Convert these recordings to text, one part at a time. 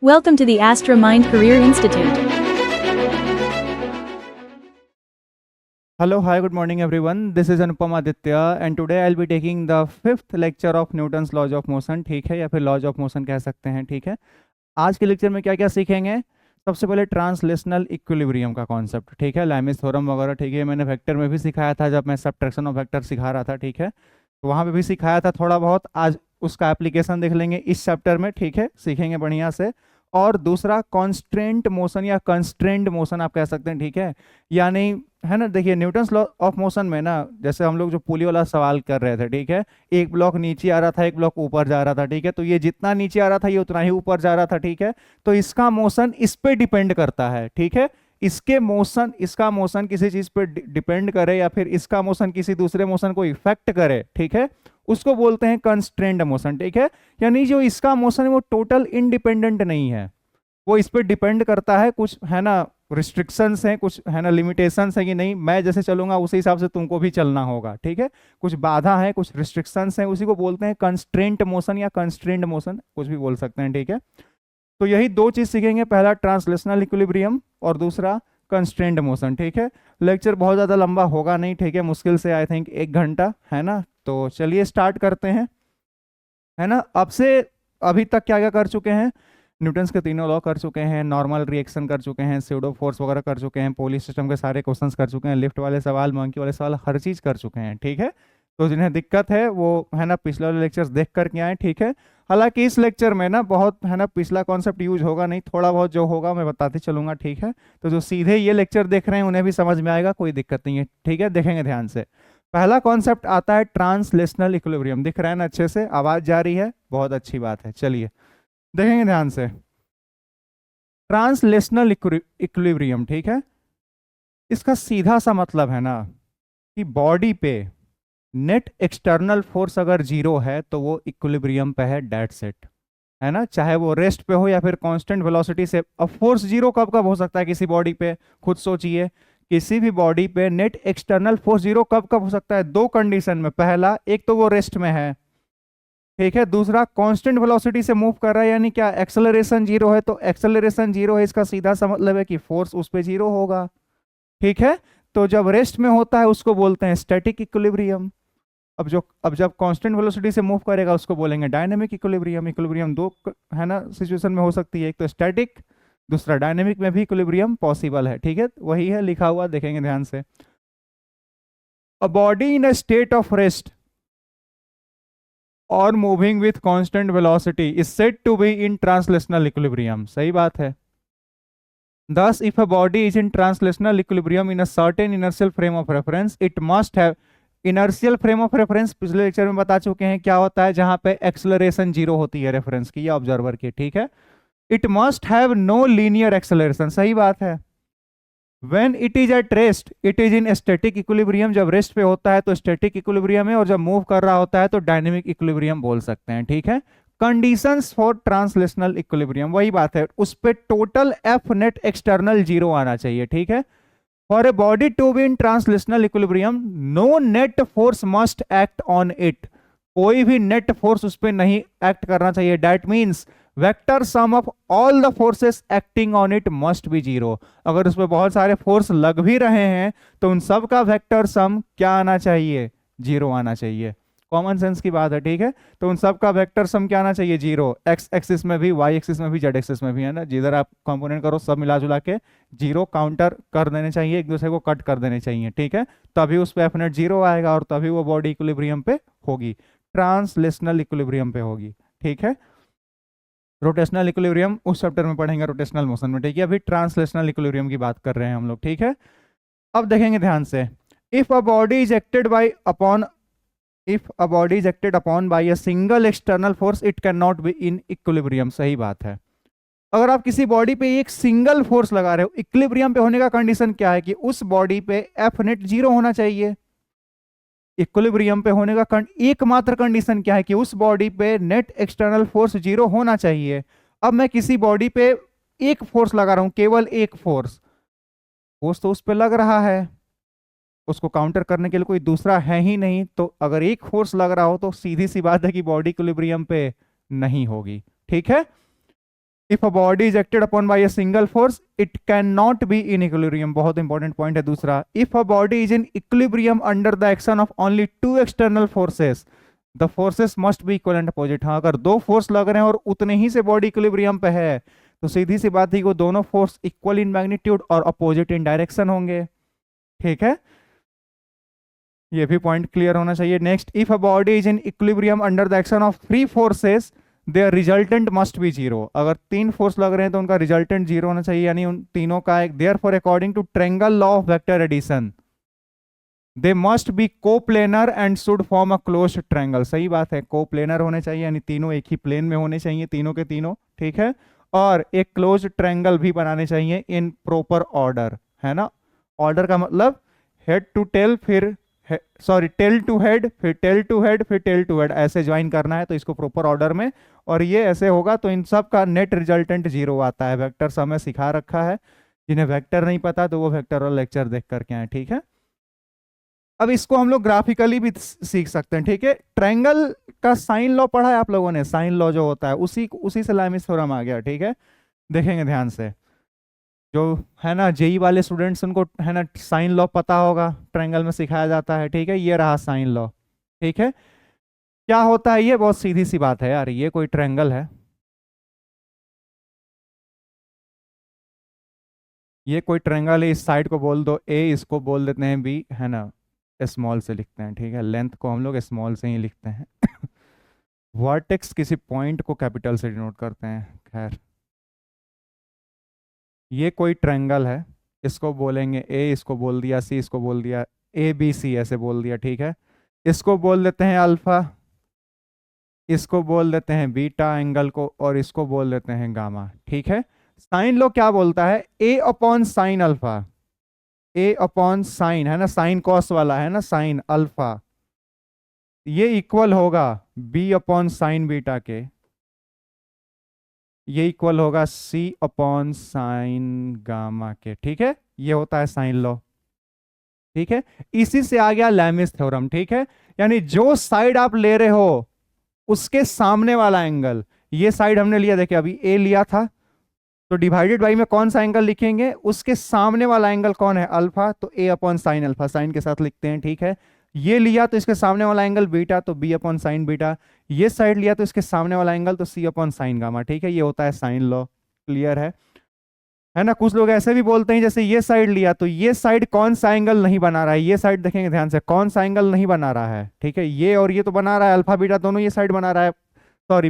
Welcome to the Astra Mind Career Institute. Hello, hi, good morning everyone. This is Anupam Aditya and today I'll be taking the fifth lecture of Newton's laws of motion, ठीक है, या फिर laws of motion कह सकते हैं, ठीक है। आज के लेक्चर में क्या क्या सीखेंगे? सबसे पहले ट्रांसलेशनल इक्विलिब्रियम का कॉन्सेप्ट, ठीक है, लैमिस थ्योरम वगैरह, ठीक है, मैंने वेक्टर में भी सिखाया था जब मैं सबट्रैक्शन ऑफ वेक्टर सिखा रहा था, ठीक है, तो वहाँ पे भी सिखाया था थोड़ा बहुत। आज उसका एप्लीकेशन देख लेंगे इस चैप्टर में, ठीक है, सीखेंगे बढ़िया से। और दूसरा कॉन्स्ट्रेंट मोशन या कंस्ट्रेंड मोशन आप कह सकते हैं, ठीक है, यानी है ना, देखिए न्यूटन्स लॉ ऑफ मोशन में ना, जैसे हम लोग जो पुली वाला सवाल कर रहे थे, ठीक है, एक ब्लॉक नीचे आ रहा था, एक ब्लॉक ऊपर जा रहा था, ठीक है, तो ये जितना नीचे आ रहा था ये उतना ही ऊपर जा रहा था, ठीक है, तो इसका मोशन इस पे डिपेंड करता है, ठीक है, इसका मोशन किसी चीज पे डिपेंड करे या फिर इसका मोशन किसी दूसरे मोशन को इफेक्ट करे, ठीक है, उसको बोलते हैं कंस्ट्रेंड मोशन, ठीक है, यानी जो इसका मोशन है वो टोटल इंडिपेंडेंट नहीं है, वो इस पर डिपेंड करता है, कुछ है ना रिस्ट्रिक्शंस हैं, कुछ है ना लिमिटेशंस है कि नहीं मैं जैसे चलूंगा उसी हिसाब से तुमको भी चलना होगा, ठीक है, कुछ बाधा है, कुछ रिस्ट्रिक्शंस हैं, उसी को बोलते हैं कंस्ट्रेंट मोशन या कंस्ट्रेंड मोशन, कुछ भी बोल सकते हैं, ठीक है। तो यही दो चीज सीखेंगे, पहला ट्रांसलेशनल इक्विलिब्रियम और दूसरा कंस्ट्रेंट मोशन, ठीक है। लेक्चर बहुत ज्यादा लंबा होगा नहीं, ठीक है, मुश्किल से आई थिंक 1 घंटा, है ना। तो चलिए स्टार्ट करते हैं, है ना। अब से अभी तक क्या क्या कर चुके हैं, न्यूटन्स के तीनों लॉ कर चुके हैं, नॉर्मल रिएक्शन कर चुके हैं, स्यूडो फोर्स वगैरह कर चुके हैं, पोली सिस्टम के सारे क्वेश्चंस कर चुके हैं, लिफ्ट वाले सवाल, मंकी वाले सवाल, हर चीज कर चुके हैं, ठीक है। तो जिन्हें दिक्कत है वो है ना पिछले वाले लेक्चर्स देख करके आए, ठीक है। हालांकि इस लेक्चर में ना बहुत है ना पिछला कॉन्सेप्ट यूज होगा नहीं, थोड़ा बहुत जो होगा मैं बताते चलूंगा, ठीक है। तो जो सीधे ये लेक्चर देख रहे हैं उन्हें भी समझ में आएगा, कोई दिक्कत नहीं है, ठीक है, देखेंगे ध्यान से। पहला कॉन्सेप्ट आता है ट्रांसलेशनल इक्विलिब्रियम, दिख रहा है ना अच्छे से, आवाज जा रही है, बहुत अच्छी बात है, चलिए देखेंगे ध्यान से। ट्रांसलेशनल इक्विलिब्रियम, ठीक है, इसका सीधा सा मतलब है ना कि बॉडी पे नेट एक्सटर्नल फोर्स अगर जीरो है तो वो इक्विलिब्रियम पे है, डेड सेट, है ना, चाहे वो रेस्ट पे हो या फिर कांस्टेंट वेलोसिटी से। अब फोर्स जीरो कब कब हो सकता है किसी बॉडी पे, खुद सोचिए, किसी भी बॉडी पे नेट एक्सटर्नल फोर्स जीरो कब कब हो सकता है, दो कंडीशन में, पहला एक तो वो रेस्ट में है, ठीक है, दूसरा कांस्टेंट वेलोसिटी से मूव कर रहा है, यानी क्या एक्सेलरेशन जीरो है, तो एक्सेलरेशन जीरो है, इसका सीधा सा मतलब है कि फोर्स उस पर जीरो होगा, ठीक है। तो जब रेस्ट में होता है उसको बोलते हैं स्टैटिक इक्विलिब्रियम। अब जब कांस्टेंट वेलोसिटी से मूव करेगा उसको बोलेंगे डायनेमिक इक्विलिब्रियम। इक्विलिब्रियम दो है ना सिचुएशन में हो सकती है, एक तो स्टैटिक, दूसरा डायनेमिक में भी इक्विलिब्रियम पॉसिबल है, ठीक है, वही है लिखा हुआ, देखेंगे ध्यान से। A body in a state of rest और moving with constant velocity is said to be in translational equilibrium, सही बात है। Thus, if a body is in translational equilibrium in a certain inertial frame of reference, it must have inertial frame of reference, पिछले lecture में बता चुके हैं क्या होता है, जहां पे एक्सेलरेशन जीरो होती है रेफरेंस की या ऑब्जर्वर की, ठीक है। It must have no linear acceleration, सही बात है। When it is at rest, it is in static equilibrium, जब रेस्ट पे होता है तो स्टैटिक इक्विलिब्रियम है, और जब मूव कर रहा होता है तो डायनेमिक इक्विलिब्रियम बोल सकते हैं, ठीक है। कंडीशंस फॉर ट्रांसलेशनल इक्विलिब्रियम, वही बात है, उस पे total F net external zero आना चाहिए, ठीक है। For a body to be in translational equilibrium no net force must act on it, कोई भी नेट फोर्स उस पर नहीं एक्ट करना चाहिए, that means vector sum of all the forces acting on it must be zero. अगर उस पर बहुत सारे फोर्स लग भी रहे हैं तो उन सब का वेक्टर सम क्या आना चाहिए, जीरो आना चाहिए, कॉमन सेंस की बात है, ठीक है। तो उन सब का वेक्टर सम क्या आना चाहिए, जीरो, एक्स एक्सिस में भी, वाई एक्सिस में भी, जेड एक्सिस में भी, है ना, जिधर आप कंपोनेंट करो सब मिला जुला के जीरो काउंटर कर देने चाहिए, एक दूसरे को कट कर देने चाहिए, ठीक है, तभी उस पर एफ नेट जीरो आएगा और तभी वो बॉडी इक्विलिब्रियम पे होगी, ट्रांसलेशनल इक्विलिब्रियम पे होगी, ठीक है। रोटेशनल इक्विलिब्रियम उस चैप्टर में पढ़ेंगे, रोटेशनल मोशन में, ठीक है, अभी ट्रांसलेशनल इक्विलिब्रियम की बात कर रहे हैं हम लोग, ठीक है। अब देखेंगे ध्यान से, if a body is acted by upon if a body is acted upon by a single external force it can not be in equilibrium, सही बात है। अगर आप किसी बॉडी पे एक सिंगल फोर्स लगा रहे हो, इक्विलिब्रियम पे होने का कंडीशन क्या है कि उस बॉडी पे एफ नेट जीरो होना चाहिए। इक्विलिब्रियम पे होने का एकमात्र कंडीशन क्या है कि उस बॉडी पे नेट एक्सटर्नल फोर्स जीरो होना चाहिए। अब मैं किसी बॉडी पे एक फोर्स लगा रहा हूं, केवल एक फोर्स, फोर्स तो उस पे लग रहा है, उसको काउंटर करने के लिए कोई दूसरा है ही नहीं, तो अगर एक फोर्स लग रहा हो तो सीधी सी बात है कि बॉडी इक्विलिब्रियम पे नहीं होगी, ठीक है। If a body is acted upon by a single force it can not be in equilibrium, बहुत इंपॉर्टेंट पॉइंट है दूसरा। If a body is in equilibrium under the action of only two external forces the forces must be equal and opposite. हाँ, अगर दो force लग रहे हैं और उतने ही से बॉडी इक्विलिब्रियम पे है तो सीधी सी बात है कि वो दोनों फोर्स इक्वल इन मैग्नीट्यूड और अपोजिट इन डायरेक्शन होंगे। ठीक है, ये भी पॉइंट क्लियर होना चाहिए। Next, if a body is in equilibrium under the action of three forces their resultant must be zero. अगर तीन फोर्स लग रहे हैं तो उनका रिजल्टेंट जीरो होना चाहिए, यानी उन तीनों का एक। Therefore according to triangle law of vector addition they must be coplanar and should form a closed triangle. सही बात है, कोप्लेनर होने चाहिए, यानी तीनों एक ही प्लेन में होने चाहिए, तीनों के तीनों। ठीक है, और एक क्लोज्ड ट्रायंगल भी बनाने चाहिए इन प्रॉपर ऑर्डर, है ना। ऑर्डर का मतलब हेड टू टेल, फिर सॉरी टेल टू हेड, फिर टेल टू हेड, फिर टेल टू हेड, ऐसे ज्वाइन करना है तो इसको प्रॉपर ऑर्डर में। और ये ऐसे होगा तो इन सब का नेट रिजल्टेंट जीरो आता है। वेक्टर हमें सिखा रखा है, जिन्हें वेक्टर नहीं पता तो वो वेक्टर वाला लेक्चर देख करके आए। ठीक है, अब इसको हम लोग ग्राफिकली भी सीख सकते हैं। ठीक है, ट्रायंगल का साइन लॉ पढ़ा है आप लोगों ने, साइन लॉ जो होता है उसी से लैमिस थ्योरम आ गया। ठीक है, देखेंगे ध्यान से, जो है ना जेई वाले स्टूडेंट्स उनको है ना साइन लॉ पता होगा, ट्रायंगल में सिखाया जाता है। ठीक है, ये रहा साइन लॉ। ठीक है, क्या होता है ये, बहुत सीधी सी बात है यार। ये कोई ट्रायंगल है, ये कोई ट्रायंगल है, इस साइड को बोल दो ए, इसको बोल देते हैं बी, है ना, स्मॉल से लिखते हैं। ठीक है, लेंथ को हम लोग स्मॉल से ही लिखते हैं। वर्टेक्स किसी पॉइंट को कैपिटल से डिनोट करते हैं। खैर, ये कोई ट्रायंगल है, इसको बोलेंगे ए, इसको बोल दिया सी, इसको बोल दिया ए बी सी, ऐसे बोल दिया। ठीक है, इसको बोल देते हैं अल्फा, इसको बोल देते हैं बीटा एंगल को, और इसको बोल देते हैं गामा। ठीक है, साइन लो क्या बोलता है, ए अपॉन साइन अल्फा, ए अपॉन साइन, है ना, साइन कॉस वाला, है ना, साइन अल्फा, ये इक्वल होगा बी अपॉन साइन बीटा के, ये इक्वल होगा सी अपॉन साइन गामा के। ठीक है, ये होता है साइन लॉ। ठीक है, इसी से आ गया लैमिस थ्योरम। ठीक है, यानी जो साइड आप ले रहे हो उसके सामने वाला एंगल, ये साइड हमने लिया, देखिए अभी ए लिया था, तो डिवाइडेड बाई में कौन सा एंगल लिखेंगे, उसके सामने वाला एंगल कौन है, अल्फा, तो ए अपॉन साइन अल्फा, साइन के साथ लिखते हैं। ठीक है, ये लिया तो इसके सामने वाला एंगल बीटा, तो बी अपॉन साइन बीटा, ये साइड लिया तो इसके सामने वाला एंगल तो सी अपॉन साइन गामा। ठीक है, ये होता है साइन लॉ। क्लियर है ना। कुछ लोग ऐसे भी बोलते हैं, जैसे ये साइड लिया तो ये साइड कौन सा एंगल नहीं बना रहा है, ये साइड देखेंगे ध्यान से, कौन सा एंगल नहीं बना रहा है। ठीक है, ये और ये तो बना रहा है, अल्फा बीटा दोनों ये साइड बना रहा है, सॉरी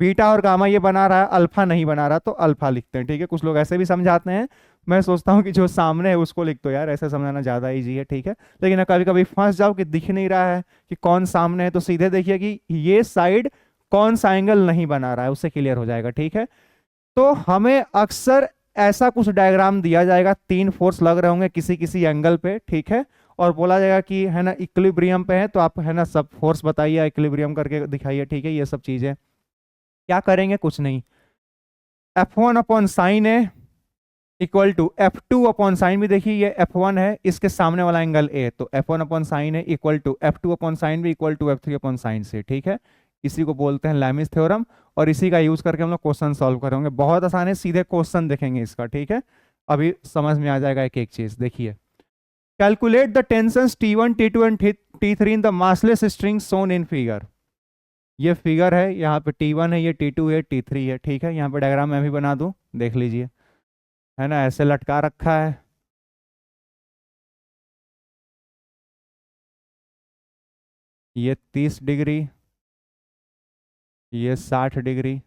बीटा और गामा ये बना रहा है, अल्फा नहीं बना रहा, तो अल्फा लिखते हैं। ठीक है, कुछ लोग ऐसे भी समझाते हैं, मैं सोचता हूँ कि जो सामने है उसको लिख दो यार, ऐसे समझाना ज़्यादा ईजी है। ठीक है, लेकिन कभी कभी फंस जाओ कि दिख नहीं रहा है कि कौन सामने है, तो सीधे देखिए कि ये साइड कौन सा एंगल नहीं बना रहा है, उससे क्लियर हो जाएगा। ठीक है, तो हमें अक्सर ऐसा कुछ डायग्राम दिया जाएगा, तीन फोर्स लग रहे होंगे किसी किसी एंगल पे। ठीक है, और बोला जाएगा कि है ना इक्विलिब्रियम पे है, तो आप है ना सब फोर्स बताइए, इक्विलिब्रियम करके दिखाइए। ठीक है, ये सब चीजें क्या करेंगे, कुछ नहीं, F1 upon sine A equal to F2 upon sine भी, देखिए ये F1 है, इसके सामने वाला एंगल ए, तो F1 upon sine A equal to F2 upon sine भी equal to F3 upon sine से। ठीक है, इसी को बोलते हैं लैमिस थ्योरम, और इसी का यूज करके हम लोग क्वेश्चन सॉल्व करेंगे। बहुत आसान है, सीधे क्वेश्चन देखेंगे इसका। ठीक है, अभी समझ में आ जाएगा एक एक चीज। देखिए, calculate the tensions T1 T2 and T3 in the massless string shown in figure. ये फिगर है, यहाँ पे T1 है, ये T2 है, T3 है। ठीक है, यहाँ पे डायग्राम मैं भी बना दूं, देख लीजिए, है ना, ऐसे लटका रखा है, ये 30 डिग्री, ये 60 डिग्री,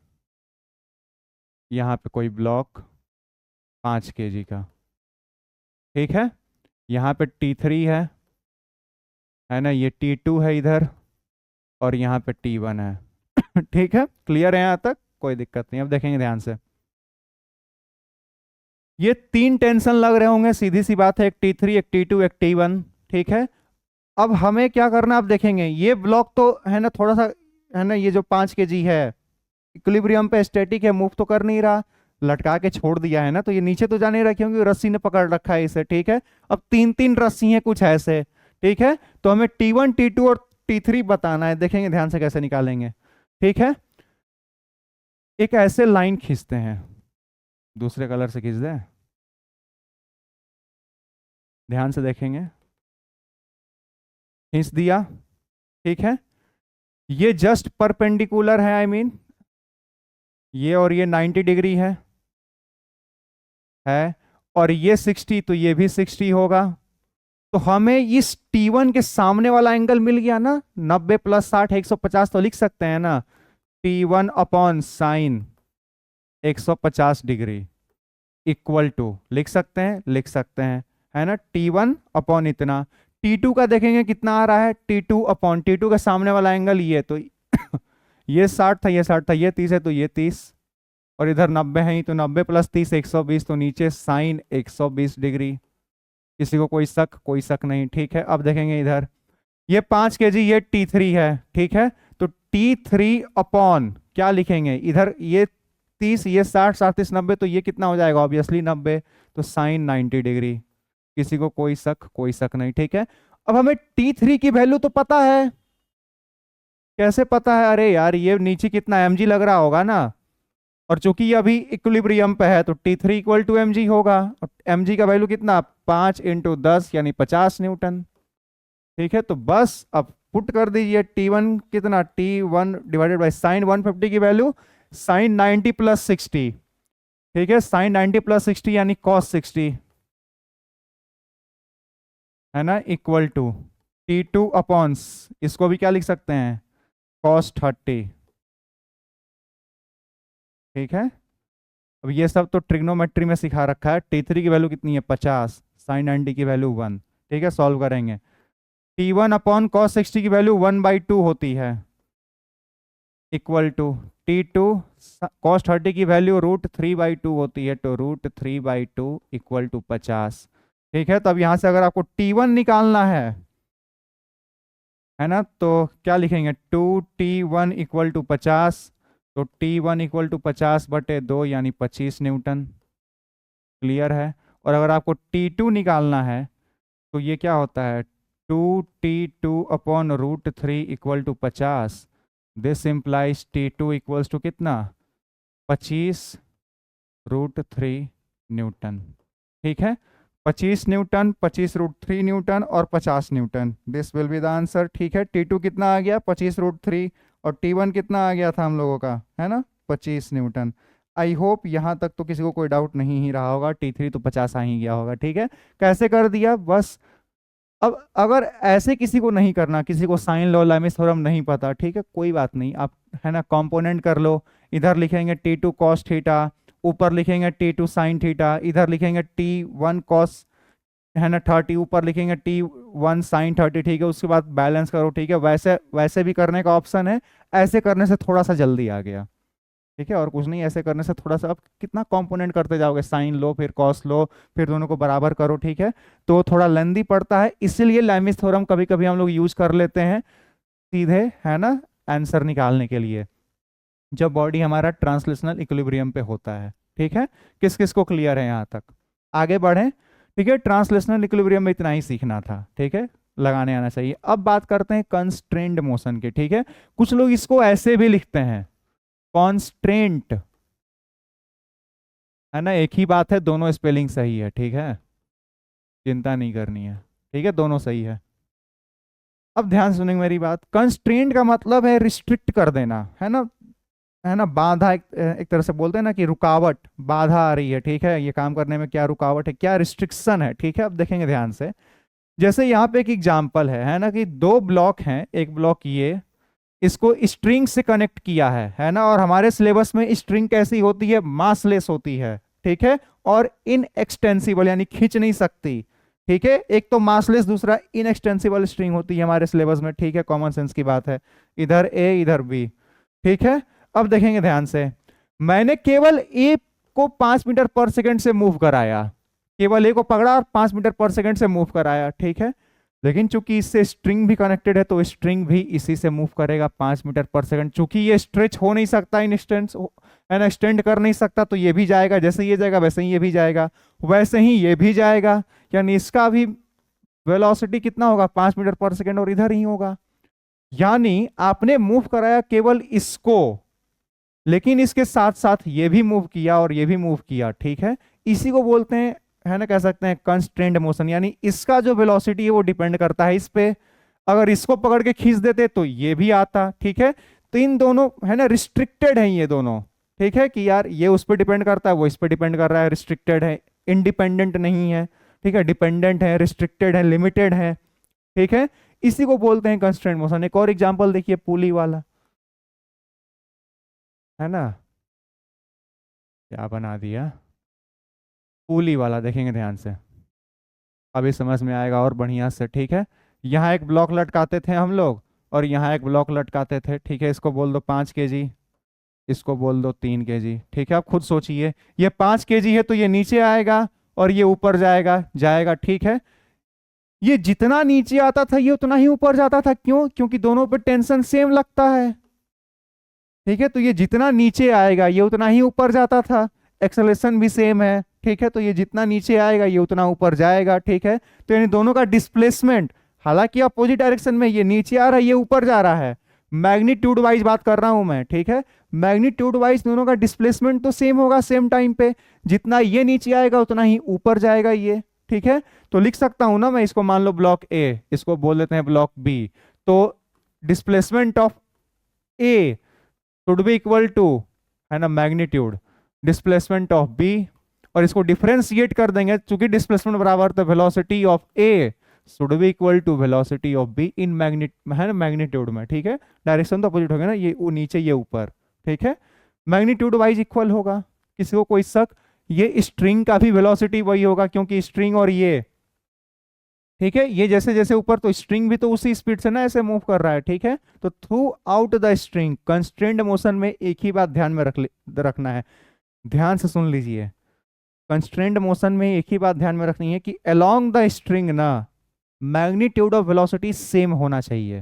यहाँ पे कोई ब्लॉक 5 kg का। ठीक है, यहाँ पे T3 है ना, ये T2 है इधर, और यहाँ पे T1 है। ठीक है, क्लियर है यहाँ तक, कोई दिक्कत नहीं। अब देखेंगे ध्यान से, ये तीन टेंशन लग रहे होंगे, सीधी सी बात है, एक T3 एक T2 एक T1। ठीक है, अब हमें क्या करना, आप देखेंगे ये ब्लॉक तो है ना थोड़ा सा, है ना, ये जो 5 kg है इक्विलिब्रियम पे स्टैटिक है, मूव तो कर नहीं रहा, लटका के छोड़ दिया है ना, तो ये नीचे तो जा नहीं रहा क्योंकि रस्सी ने पकड़ रखा है इसे। ठीक है, अब तीन तीन रस्सी हैं कुछ ऐसे। ठीक है, तो हमें T1 T2 और T3 बताना है, देखेंगे ध्यान से कैसे निकालेंगे। ठीक है, एक ऐसे लाइन खींचते हैं, दूसरे कलर से खींच दें, ध्यान से देखेंगे, खींच दिया, ठीक है। ये जस्ट परपेंडिकुलर है, आई मीन ये और ये 90 डिग्री है और ये 60, तो ये भी 60 होगा। तो हमें इस T1 के सामने वाला एंगल मिल गया ना, 90 प्लस 60 150, तो लिख सकते हैं ना T1 upon sine 150 degree equal to, लिख सकते हैं, लिख सकते हैं, है ना, T1 अपॉन इतना। T2 का देखेंगे कितना आ रहा है, T2 अपॉन T2 का सामने वाला एंगल ये, तो ये 60 था, ये 60 था, ये 30 है, तो ये 30, और इधर 90 है, तो 90 प्लस 30 120, तो नीचे साइन 120 डिग्री। किसी को कोई शक, कोई शक नहीं, ठीक है। अब देखेंगे इधर, ये 5 kg, ये T3 है, ठीक है। तो T3 अपॉन क्या लिखेंगे इधर, ये 30, ये 60, 37, 90, तो ये कितना हो जाएगा, ऑब्वियसली 90, तो साइन 90 डिग्री। किसी को कोई शक, कोई शक नहीं, ठीक है। अब हमें T3 की वैल्यू तो पता है, कैसे पता है, अरे यार ये नीचे कितना mg लग रहा होगा ना, और चूंकि ये अभी इक्विलिब्रियम पे है तो T3 इक्वल टू mg होगा, और mg का वैल्यू कितना, 5 × 10 यानी 50 न्यूटन, ठीक है। तो बस अब पुट कर दीजिए T1 कितना, T1 डिवाइडेड बाई साइन 150 की वैल्यू साइन 90 प्लस 60, ठीक है, साइन 90 प्लस 60 यानी कॉस 60, है ना, इक्वल टू T2 अपॉन, इसको भी क्या लिख सकते हैं, कॉस 30, ठीक है। अब ये सब तो ट्रिग्नोमेट्री में सिखा रखा है। T3 की वैल्यू कितनी है, 50, साइन 90 की वैल्यू 1, ठीक है, सॉल्व करेंगे। T1 अपॉन कॉस 60 की वैल्यू 1/2 होती है, इक्वल टू T2 कॉस 30 की वैल्यू √3/2 होती है, तो √3/2 इक्वल टू 50, ठीक है। तो अब यहां से अगर आपको T1 निकालना है ना, तो क्या लिखेंगे, 2T1 इक्वल टू 50, तो T1 इक्वल टू 50/2 यानी 25 न्यूटन, क्लियर है। और अगर आपको T2 निकालना है तो ये क्या होता है, 2T2 upon √3 equal to 50, this implies T2 equals to कितना, 25√3 न्यूटन, ठीक है। 25 न्यूटन, 25√3 न्यूटन और 50 Newton, this will be the answer, ठीक है। T2 कितना आ गया, 25√3, और T1 कितना आ गया था हम लोगों का, है ना, 25 न्यूटन। आई होप यहाँ तक तो किसी को कोई डाउट नहीं ही रहा होगा, T3 तो 50 आ ही गया होगा, ठीक है। कैसे कर दिया बस। अब अगर ऐसे किसी को नहीं करना, किसी को साइन लॉ लेमिस थ्योरम नहीं पता, ठीक है, कोई बात नहीं, आप है ना कंपोनेंट कर लो। इधर लिखेंगे T2 कॉस थीटा, ऊपर लिखेंगे T2 साइन थीटा, इधर लिखेंगे T1 कॉस, है ना 30, ऊपर लिखेंगे T1 साइन 30, ठीक है। उसके बाद बैलेंस करो, ठीक है। वैसे वैसे भी करने का ऑप्शन है, ऐसे करने से थोड़ा सा जल्दी आ गया, ठीक है, और कुछ नहीं, ऐसे करने से थोड़ा सा, अब कितना कंपोनेंट करते जाओगे, साइन लो फिर कॉस लो फिर दोनों को बराबर करो, ठीक है, तो थोड़ा लेंदी पड़ता है। इसीलिए लेमिस थ्योरम कभी कभी हम लोग यूज कर लेते हैं सीधे, है ना, आंसर निकालने के लिए, जब बॉडी हमारा ट्रांसलेशनल इक्विलिब्रियम पे होता है, ठीक है। किस किस को क्लियर है यहाँ तक, आगे बढ़े, ठीक है। ट्रांसलेशनल इक्विलिब्रियम में इतना ही सीखना था, ठीक है, लगाने आना चाहिए। अब बात करते हैं कंस्ट्रेंड मोशन के, ठीक है। कुछ लोग इसको ऐसे भी लिखते हैं, कॉन्स्ट्रेंट, है ना, एक ही बात है, दोनों स्पेलिंग सही है, ठीक है, चिंता नहीं करनी है, ठीक है, दोनों सही है। अब ध्यान सुनेंगे मेरी बात, कंस्ट्रेंट का मतलब है रिस्ट्रिक्ट कर देना, है ना, है ना, बाधा, एक तरह से बोलते हैं ना कि रुकावट, बाधा आ रही है, ठीक है, ये काम करने में क्या रुकावट है, क्या रिस्ट्रिक्शन है, ठीक है। अब देखेंगे ध्यान से, जैसे यहाँ पे एक एग्जाम्पल है ना, कि दो ब्लॉक हैं, एक ब्लॉक ये, इसको स्ट्रिंग से कनेक्ट किया है ना, और हमारे सिलेबस में स्ट्रिंग कैसी होती है, मासलेस होती है, ठीक है, और इनएक्सटेंसिबल यानी खींच नहीं सकती, ठीक है। एक तो मासलेस, दूसरा इनएक्सटेंसिबल स्ट्रिंग होती है हमारे सिलेबस में, ठीक है, कॉमन सेंस की बात है, इधर ए इधर बी, ठीक है। अब देखेंगे ध्यान से, मैंने केवल ए को 5 मीटर पर सेकंड से मूव कराया, केवल ए को पकड़ा और 5 मीटर पर सेकंड से मूव कराया, ठीक है। लेकिन चूंकि इससे स्ट्रिंग भी कनेक्टेड है तो स्ट्रिंग भी इसी से मूव करेगा 5 मीटर पर सेकंड, चूंकि ये स्ट्रेच हो नहीं सकता, इन एक्सटेंड कर नहीं सकता, तो ये भी जाएगा, जैसे ये जाएगा वैसे ही ये भी जाएगा, वैसे ही ये भी जाएगा, यानी इसका भी वेलोसिटी कितना होगा, 5 मीटर पर सेकंड, और इधर ही होगा। यानी आपने मूव कराया केवल इसको, लेकिन इसके साथ साथ ये भी मूव किया और ये भी मूव किया, ठीक है। इसी को बोलते हैं, है ना, कह सकते हैं कंस्ट्रेंड मोशन, यानी इसका जो वेलोसिटी है वो डिपेंड करता है इस पे। अगर इसको पकड़ के खींच देते तो ये भी आता, ठीक है। तो इन दोनों, है ना, रिस्ट्रिक्टेड है ये दोनों, ठीक है, कि यार ये उस पर डिपेंड करता है, वो इस पर डिपेंड कर रहा है, रिस्ट्रिक्टेड है, इंडिपेंडेंट नहीं है, ठीक है, डिपेंडेंट है, रिस्ट्रिक्टेड है, लिमिटेड है, ठीक है। इसी को बोलते हैं कंस्ट्रेंट मोशन। एक और एग्जांपल देखिए, पुली वाला, है ना, क्या बना दिया, पुली वाला, देखेंगे ध्यान से, अभी समझ में आएगा और बढ़िया से, ठीक है। यहाँ एक ब्लॉक लटकाते थे हम लोग और यहाँ एक ब्लॉक लटकाते थे, ठीक है। इसको बोल दो 5 kg, इसको बोल दो 3 kg, ठीक है। आप खुद सोचिए, ये 5 kg है तो ये नीचे आएगा और ये ऊपर जाएगा जाएगा, ठीक है। ये जितना नीचे आता था ये उतना ही ऊपर जाता था, क्यों? क्योंकि दोनों पे टेंशन सेम लगता है, ठीक है। तो ये जितना नीचे आएगा ये उतना ही ऊपर जाता था, एक्सेलरेशन भी सेम है, ठीक है। तो ये जितना नीचे आएगा ये उतना ऊपर जाएगा, ठीक है। तो यानी दोनों का डिस्प्लेसमेंट, हालांकि अपोजिट डायरेक्शन में, ये नीचे आ रहा है ये ऊपर जा रहा है, मैग्नीट्यूड वाइज बात कर रहा हूं मैं, ठीक है। मैग्नीट्यूड वाइज दोनों का डिस्प्लेसमेंट तो सेम होगा सेम टाइम पे, जितना ये नीचे आएगा उतना ही ऊपर जाएगा ये, ठीक है। तो लिख सकता हूं ना मैं इसको, मान लो ब्लॉक ए, इसको बोल देते हैं ब्लॉक बी। तो displacement of A should be equal to, है ना, मैग्नीट्यूड डिस्प्लेसमेंट ऑफ बी, और इसको डिफरेंशिएट कर देंगे, चूंकि डिस्प्लेसमेंट बराबर तो velocity of A should be equal to velocity of B in है ना, मैग्नीट्यूड में, ठीक है। डायरेक्शन तो अपोजिट होगा ना, ये नीचे ये ऊपर, ठीक है। मैग्नीट्यूड वाइज इक्वल होगा, किसी को कोई शक? ये स्ट्रिंग का भी वेलोसिटी वही होगा, क्योंकि स्ट्रिंग और ये, ठीक है, ये जैसे जैसे ऊपर, तो स्ट्रिंग भी तो उसी स्पीड से ना ऐसे मूव कर रहा है, ठीक है। तो through out the string constrained motion में एक ही बात ध्यान में रखना है, ध्यान से सुन लीजिए। कंस्ट्रेंड मोशन में एक ही बात ध्यान में रखनी है कि अलोंग द स्ट्रिंग ना मैग्नीट्यूड ऑफ वेलोसिटी सेम होना चाहिए,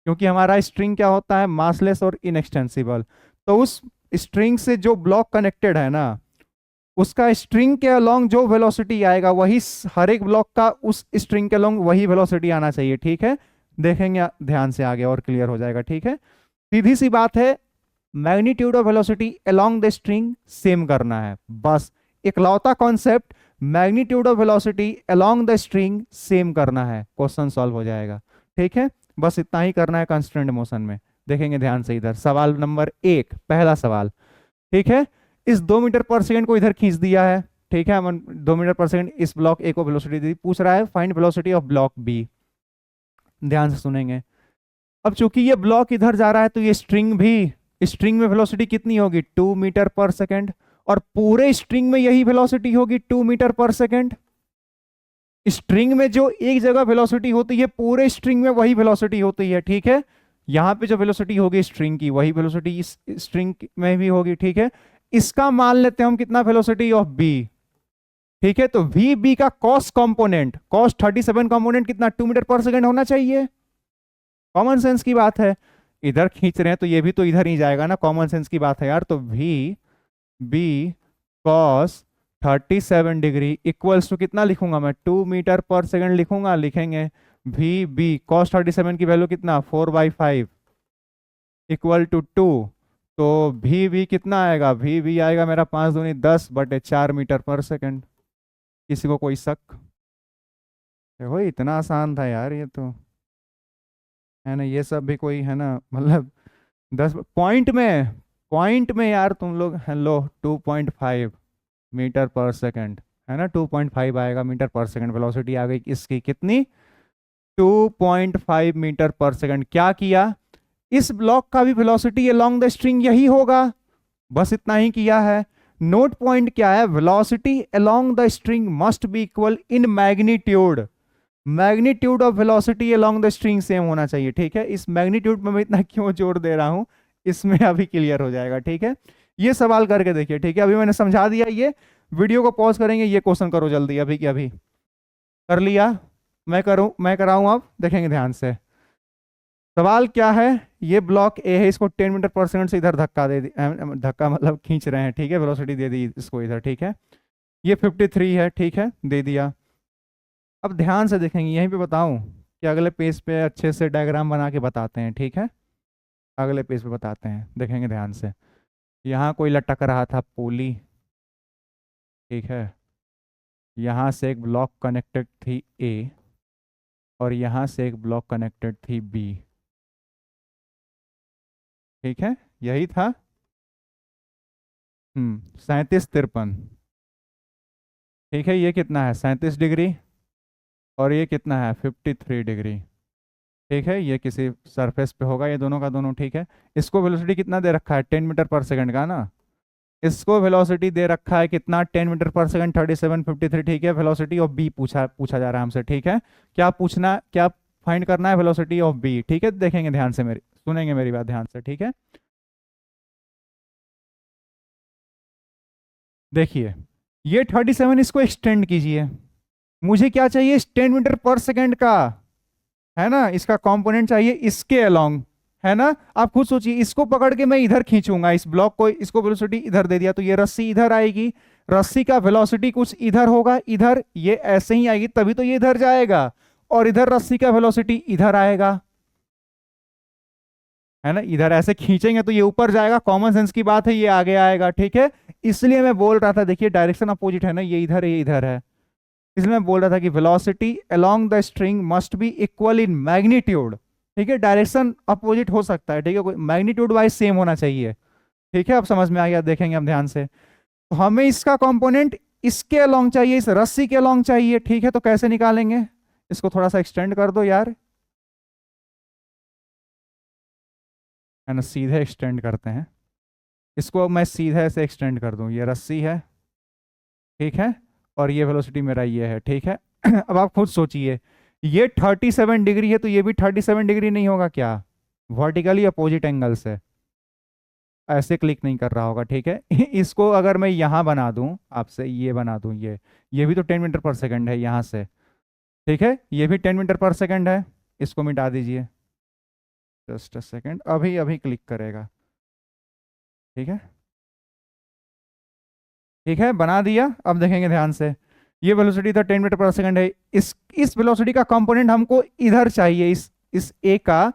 क्योंकि हमारा स्ट्रिंग क्या होता है, मासलेस और इनएक्सटेंसिबल। तो उस स्ट्रिंग से जो ब्लॉक कनेक्टेड है ना, उसका स्ट्रिंग के अलोंग जो वेलोसिटी आएगा वही हर एक ब्लॉक का उस स्ट्रिंग के अलोंग वही वेलोसिटी आना चाहिए, ठीक है। देखेंगे ध्यान से आगे और क्लियर हो जाएगा, ठीक है। सीधी सी बात है, magnitude of velocity along the string same करना है, बस इकलौता concept, magnitude of velocity along the string same करना है, क्वेश्चन सॉल्व हो जाएगा, ठीक है। बस इतना ही करना है कंस्ट्रेंट मोशन में। देखेंगे ध्यान से इधर, सवाल नंबर 1, पहला सवाल, ठीक है। इस 2 मीटर पर सेकंड को इधर खींच दिया है, ठीक है। 2 मीटर पर सेकंड इस ब्लॉक ए को वेलोसिटी दी, पूछ रहा है find velocity of block B. ध्यान से सुनेंगे। अब चूंकि ये ब्लॉक इधर जा रहा है तो ये स्ट्रिंग भी, स्ट्रिंग में वेलोसिटी कितनी होगी, 2 मीटर पर सेकंड, और पूरे स्ट्रिंग में यही वेलोसिटी होगी 2 मीटर पर सेकंड। स्ट्रिंग में जो एक जगह वेलोसिटी होती है पूरे स्ट्रिंग में वही वेलोसिटी होती है, ठीक है। यहां पे जो वेलोसिटी होगी स्ट्रिंग की वही वेलोसिटी इस स्ट्रिंग में भी होगी, ठीक है। इसका मान लेते हैं हम कितना, वेलोसिटी ऑफ बी, ठीक है। तो वी बी का कॉस कंपोनेंट, कॉस 37 कंपोनेंट कितना, 2 मीटर पर सेकंड होना चाहिए। कॉमन सेंस की बात है, इधर खींच रहे हैं तो ये भी तो इधर ही जाएगा ना, कॉमन सेंस की बात है यार। तो V B cos 37 degree equals to कितना लिखूंगा मैं, 2 मीटर पर सेकंड लिखूंगा, लिखेंगे वी बी कॉस 37 की वैल्यू कितना, 4/5 इक्वल टू 2। तो वी बी कितना आएगा, वी बी आएगा मेरा 5 दूनी 10/4 मीटर पर सेकंड। किसी को कोई शक? देखो इतना आसान था यार ये तो, है ना। ये सब भी कोई, है ना, मतलब 10 पॉइंट में यार तुम लोग, हेलो, 2.5 मीटर पर सेकंड, है ना, 2.5 आएगा मीटर पर सेकंड। वेलोसिटी आ गई इसकी कितनी, 2.5 मीटर पर सेकंड। क्या किया, इस ब्लॉक का भी वेलोसिटी अलोंग द स्ट्रिंग यही होगा, बस इतना ही किया है। नोट पॉइंट क्या है, velocity along the string must be equal in magnitude, magnitude of velocity along the string same होना चाहिए, ठीक है। इस मैग्नीट्यूड में मैं इतना क्यों जोर दे रहा हूं, इसमें अभी क्लियर हो जाएगा, ठीक है। ये सवाल करके देखिए, ठीक है। अभी मैंने समझा दिया, ये वीडियो को पॉज करेंगे, ये क्वेश्चन करो जल्दी, अभी की अभी कर लिया। मैं कराऊं, अब देखेंगे ध्यान से। सवाल क्या है, ये ब्लॉक ए है, इसको 10 मीटर पर सेकंड से इधर धक्का दे दी, धक्का मतलब खींच रहे हैं, ठीक है। वेलोसिटी दे दी इसको इधर, ठीक है। ये 53 है, ठीक है, दे दिया। अब ध्यान से देखेंगे, यहीं पे बताऊं कि अगले पेज पे अच्छे से डायग्राम बना के बताते हैं, ठीक है। अगले पेज पे बताते हैं, देखेंगे ध्यान से। यहाँ कोई लटक रहा था पुली, ठीक है, यहाँ से एक ब्लॉक कनेक्टेड थी ए और यहाँ से एक ब्लॉक कनेक्टेड थी बी, ठीक है, यही था। 37-53, ठीक है, ये कितना है 37 डिग्री और ये कितना है 53 डिग्री, ठीक है, ये किसी सरफेस पे होगा ये दोनों का दोनों, ठीक है। इसको वेलोसिटी कितना दे रखा है 10 मीटर पर सेकंड का ना, इसको वेलोसिटी दे रखा है कितना 10 मीटर पर सेकंड 3753, ठीक है। वेलोसिटी ऑफ बी पूछा पूछा जा रहा है हमसे, ठीक है। क्या पूछना, क्या फाइंड करना है, वेलोसिटी ऑफ बी, ठीक है। देखेंगे ध्यान से, मेरी सुनेंगे मेरी बात ध्यान से, ठीक है। देखिए ये 37, इसको एक्सटेंड कीजिए, मुझे क्या चाहिए 10 मीटर पर सेकंड का, है ना, इसका कंपोनेंट चाहिए इसके अलोंग, है ना। आप खुद सोचिए, इसको पकड़ के मैं इधर खींचूंगा इस ब्लॉक को, इसको वेलोसिटी इधर दे दिया तो ये रस्सी इधर आएगी, रस्सी का वेलोसिटी कुछ इधर होगा, इधर ये ऐसे ही आएगी तभी तो ये इधर जाएगा, और इधर रस्सी का वेलोसिटी इधर आएगा, है ना। इधर ऐसे खींचेंगे तो ये ऊपर जाएगा, कॉमन सेंस की बात है, ये आगे आएगा, ठीक है। इसलिए मैं बोल रहा था, देखिए डायरेक्शन अपोजिट है ना, ये इधर है ये इधर है, इसलिए मैं बोल रहा था कि velocity along the string must be equal in magnitude, ठीक है। डायरेक्शन अपोजिट हो सकता है, ठीक है, मैग्नीट्यूड वाइज सेम होना चाहिए, ठीक है। अब समझ में आ गया, देखेंगे हम ध्यान से। तो हमें इसका कंपोनेंट इसके अलोंग चाहिए, इस रस्सी के अलोंग चाहिए, ठीक है। तो कैसे निकालेंगे, इसको थोड़ा सा एक्सटेंड कर दो यार, है ना, सीधे एक्सटेंड करते हैं इसको, मैं सीधे से एक्सटेंड कर दूं, ये रस्सी है, ठीक है, और ये वेलोसिटी मेरा ये है, ठीक है। अब आप खुद सोचिए, ये 37 डिग्री है तो ये भी 37 डिग्री नहीं होगा क्या, वर्टिकली अपोजिट एंगल से, ऐसे क्लिक नहीं कर रहा होगा, ठीक है। इसको अगर मैं यहाँ बना दूं, आपसे ये बना दूं, ये भी तो 10 मीटर पर सेकंड है यहाँ से, ठीक है, ये भी 10 मीटर पर सेकंड है, इसको मिटा दीजिए, जस्ट अ सेकेंड, अभी अभी क्लिक करेगा, ठीक है, ठीक है, बना दिया। अब देखेंगे ध्यान से, ये वेलोसिटी था 10 मीटर पर सेकंड है, इस वेलोसिटी का कंपोनेंट हमको इधर चाहिए, इस ए का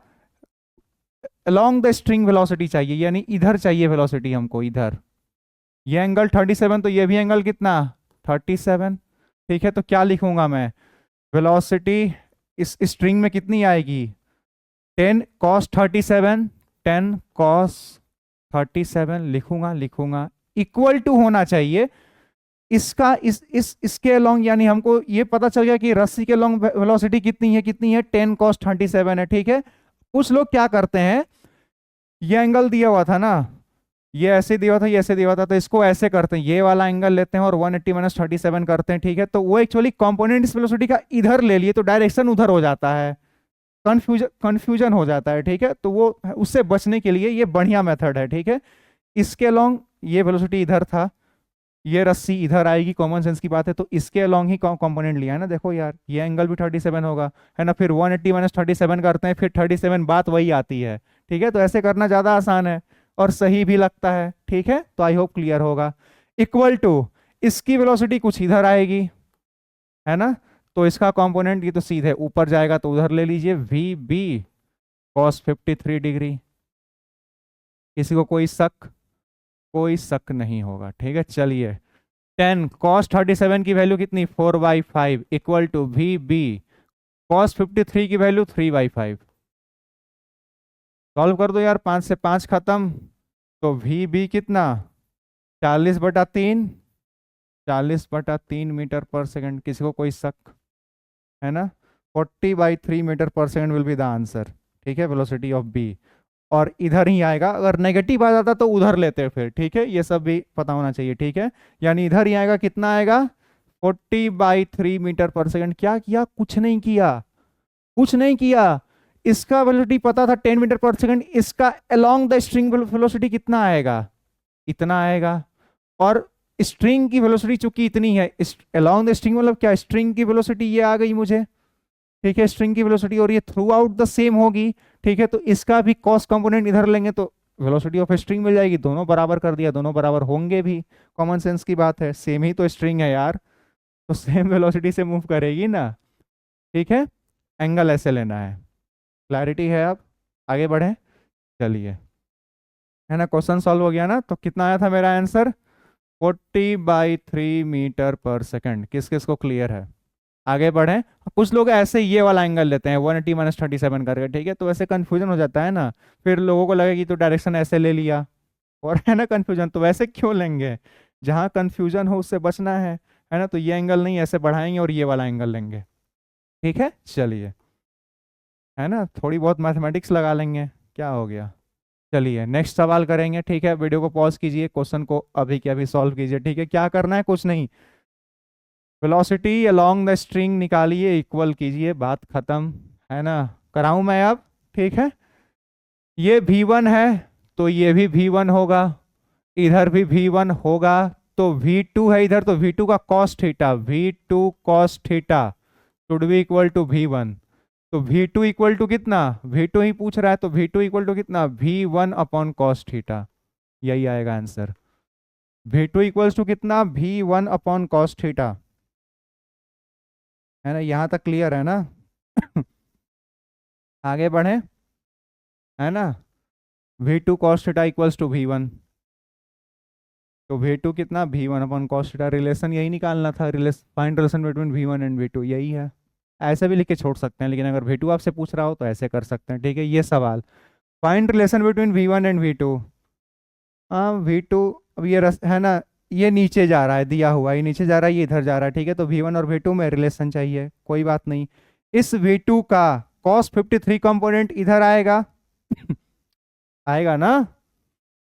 अलोंग द स्ट्रिंग वेलोसिटी चाहिए, यानी इधर चाहिए वेलोसिटी हमको, इधर। ये एंगल 37 तो ये भी एंगल कितना 37, ठीक है। तो क्या लिखूंगा मैं, वेलोसिटी इस स्ट्रिंग में कितनी आएगी 10 cos 37, 10 cos 37 लिखूंगा इक्वल टू होना चाहिए इसका इसके अलोंग, यानी हमको ये पता चल गया कि रस्सी के अलोंग वेलोसिटी कितनी है 10 cos 37 है, ठीक है। कुछ लोग क्या करते हैं, ये एंगल दिया हुआ था ना, ये ऐसे दिया हुआ था, ये ऐसे दिया हुआ था, तो इसको ऐसे करते हैं, ये वाला एंगल लेते हैं और 180 - 37 करते हैं, ठीक है। तो वो एक्चुअली कंपोनेंट इस वेलोसिटी का इधर ले लिए तो डायरेक्शन उधर हो जाता है, कंफ्यूजन हो जाता है, ठीक है। तो वो उससे बचने के लिए ये बढ़िया मेथड है, ठीक है। इसके अलोंग ये वेलोसिटी इधर था, ये रस्सी इधर आएगी, कॉमन सेंस की बात है, तो इसके अलोंग ही कंपोनेंट लिया है ना, देखो यार ये एंगल भी 37 होगा, है ना। फिर 180 - 37 करते हैं, फिर 37 बात वही आती है, ठीक है। तो ऐसे करना ज़्यादा आसान है और सही भी लगता है, ठीक है। तो आई होप क्लियर होगा। इक्वल टू इसकी वेलोसिटी कुछ इधर आएगी, है ना, तो इसका कंपोनेंट ये तो सीधे ऊपर जाएगा, तो उधर ले लीजिए वी बी कॉस 53 डिग्री। किसी को कोई शक नहीं होगा, ठीक है। चलिए 10 cos 37 की वैल्यू कितनी 4/5 equal to V B cos 53 की वैल्यू 3/5। सॉल्व कर दो यार, 5 से 5 खत्म, तो वी बी कितना 40/3, 40/3 मीटर पर सेकंड। किसी को कोई शक है ना, 40/3 मीटर पर second will be the answer, ठीक है, वेलोसिटी ऑफ बी। और इधर ही आएगा, अगर नेगेटिव आ जाता तो उधर लेते फिर, ठीक है, ये सब भी पता होना चाहिए, ठीक है। यानी इधर ही आएगा, कितना आएगा 40/3 मीटर पर सेकंड। क्या किया, कुछ नहीं किया, कुछ नहीं किया। इसका वेलोसिटी पता था 10 मीटर पर सेकंड, इसका अलोंग द स्ट्रिंग वेलोसिटी कितना आएगा, इतना आएगा। और स्ट्रिंग की वेलोसिटी चूंकि इतनी है, अलोंग द स्ट्रिंग मतलब क्या, स्ट्रिंग की वेलोसिटी ये आ गई मुझे, ठीक है, स्ट्रिंग की वेलोसिटी, और ये थ्रू आउट द सेम होगी, ठीक है। तो इसका भी कॉस कंपोनेंट इधर लेंगे तो वेलोसिटी ऑफ स्ट्रिंग मिल जाएगी, दोनों बराबर कर दिया, दोनों बराबर होंगे भी, कॉमन सेंस की बात है, सेम ही तो स्ट्रिंग है यार, तो सेम वेलोसिटी से मूव करेगी ना, ठीक है। एंगल ऐसे लेना है, क्लैरिटी है। अब आगे बढ़े, चलिए, है ना, क्वेश्चन सॉल्व हो गया ना। तो कितना आया था मेरा आंसर, 40/3 मीटर पर सेकंड। किस किस को क्लियर है? आगे बढ़े। कुछ लोग ऐसे ये वाला एंगल लेते हैं 180 - 37 करके, ठीक है, तो वैसे कंफ्यूजन हो जाता है ना, फिर लोगों को लगे कि तो डायरेक्शन ऐसे ले लिया, और है ना कंफ्यूजन, तो वैसे क्यों लेंगे? जहाँ कंफ्यूजन हो उससे बचना है ना, तो ये एंगल नहीं, ऐसे बढ़ाएंगे और ये वाला एंगल लेंगे, ठीक है। चलिए, है ना, थोड़ी बहुत मैथमेटिक्स लगा लेंगे, क्या हो गया। चलिए नेक्स्ट सवाल करेंगे, ठीक है। वीडियो को पॉज कीजिए, क्वेश्चन को अभी के अभी सॉल्व कीजिए, ठीक है। क्या करना है, कुछ नहीं, वेलोसिटी अलोंग द स्ट्रिंग निकालिए, इक्वल कीजिए, बात खत्म, है ना। कराऊं मैं अब, ठीक है। ये V1 है तो ये भी V1 होगा, इधर भी V1 होगा, तो V2 है इधर, तो V2 का cos theta, V2 cos theta should be equal to V1। तो V2 इक्वल टू कितना, V2 ही पूछ रहा है, तो V2 इक्वल टू कितना, V1 अपॉन cos थीटा, यही आएगा आंसर। V2 इक्वल्स टू कितना, V1 अपॉन cos थीटा, है ना। यहां तक क्लियर है ना? आगे बढ़े, है ना। V2 cos theta equals to V1, तो V2 कितना, V1 upon cos theta. Relation यही निकालना था, find relation between V1 and V2, यही है। ऐसे भी लिख के छोड़ सकते हैं, लेकिन अगर V2 आपसे पूछ रहा हो तो ऐसे कर सकते हैं, ठीक है। ये सवाल, find relation between V1 and V2। हाँ V2, अब ये है ना, ये नीचे जा रहा है, दिया हुआ ये नीचे जा रहा है, ये इधर जा रहा है, ठीक है। तो V1 और V2 में रिलेशन चाहिए, कोई बात नहीं। इस V2 का cos 53 कंपोनेंट इधर आएगा आएगा ना।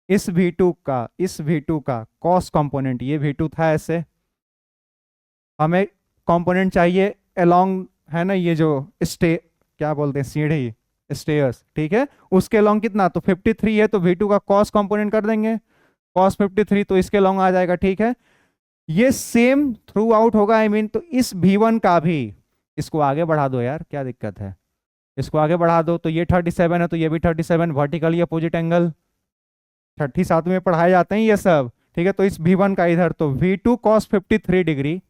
इस V2 का cos कंपोनेंट, ये V2 था ऐसे, हमें कंपोनेंट चाहिए अलोंग, है ना, ये जो स्टे क्या बोलते हैं, सीढ़ी, स्टेयर्स, ठीक है, उसके अलोंग कितना, तो 53 है, तो V2 का cos कंपोनेंट कर देंगे, cos 53, तो इसके अलोंग आ जाएगा, ठीक है। ये सेम थ्रू आउट होगा, आई मीन, तो इस V1 का भी, इसको आगे बढ़ा दो यार, क्या दिक्कत है, इसको आगे बढ़ा दो, तो ये 37 है, तो ये भी 37, वर्टिकली अपोजिट एंगल, 7वीं में पढ़ाए जाते हैं ये सब, ठीक है। तो इस V1 का इधर, तो V2 cos 53 degree,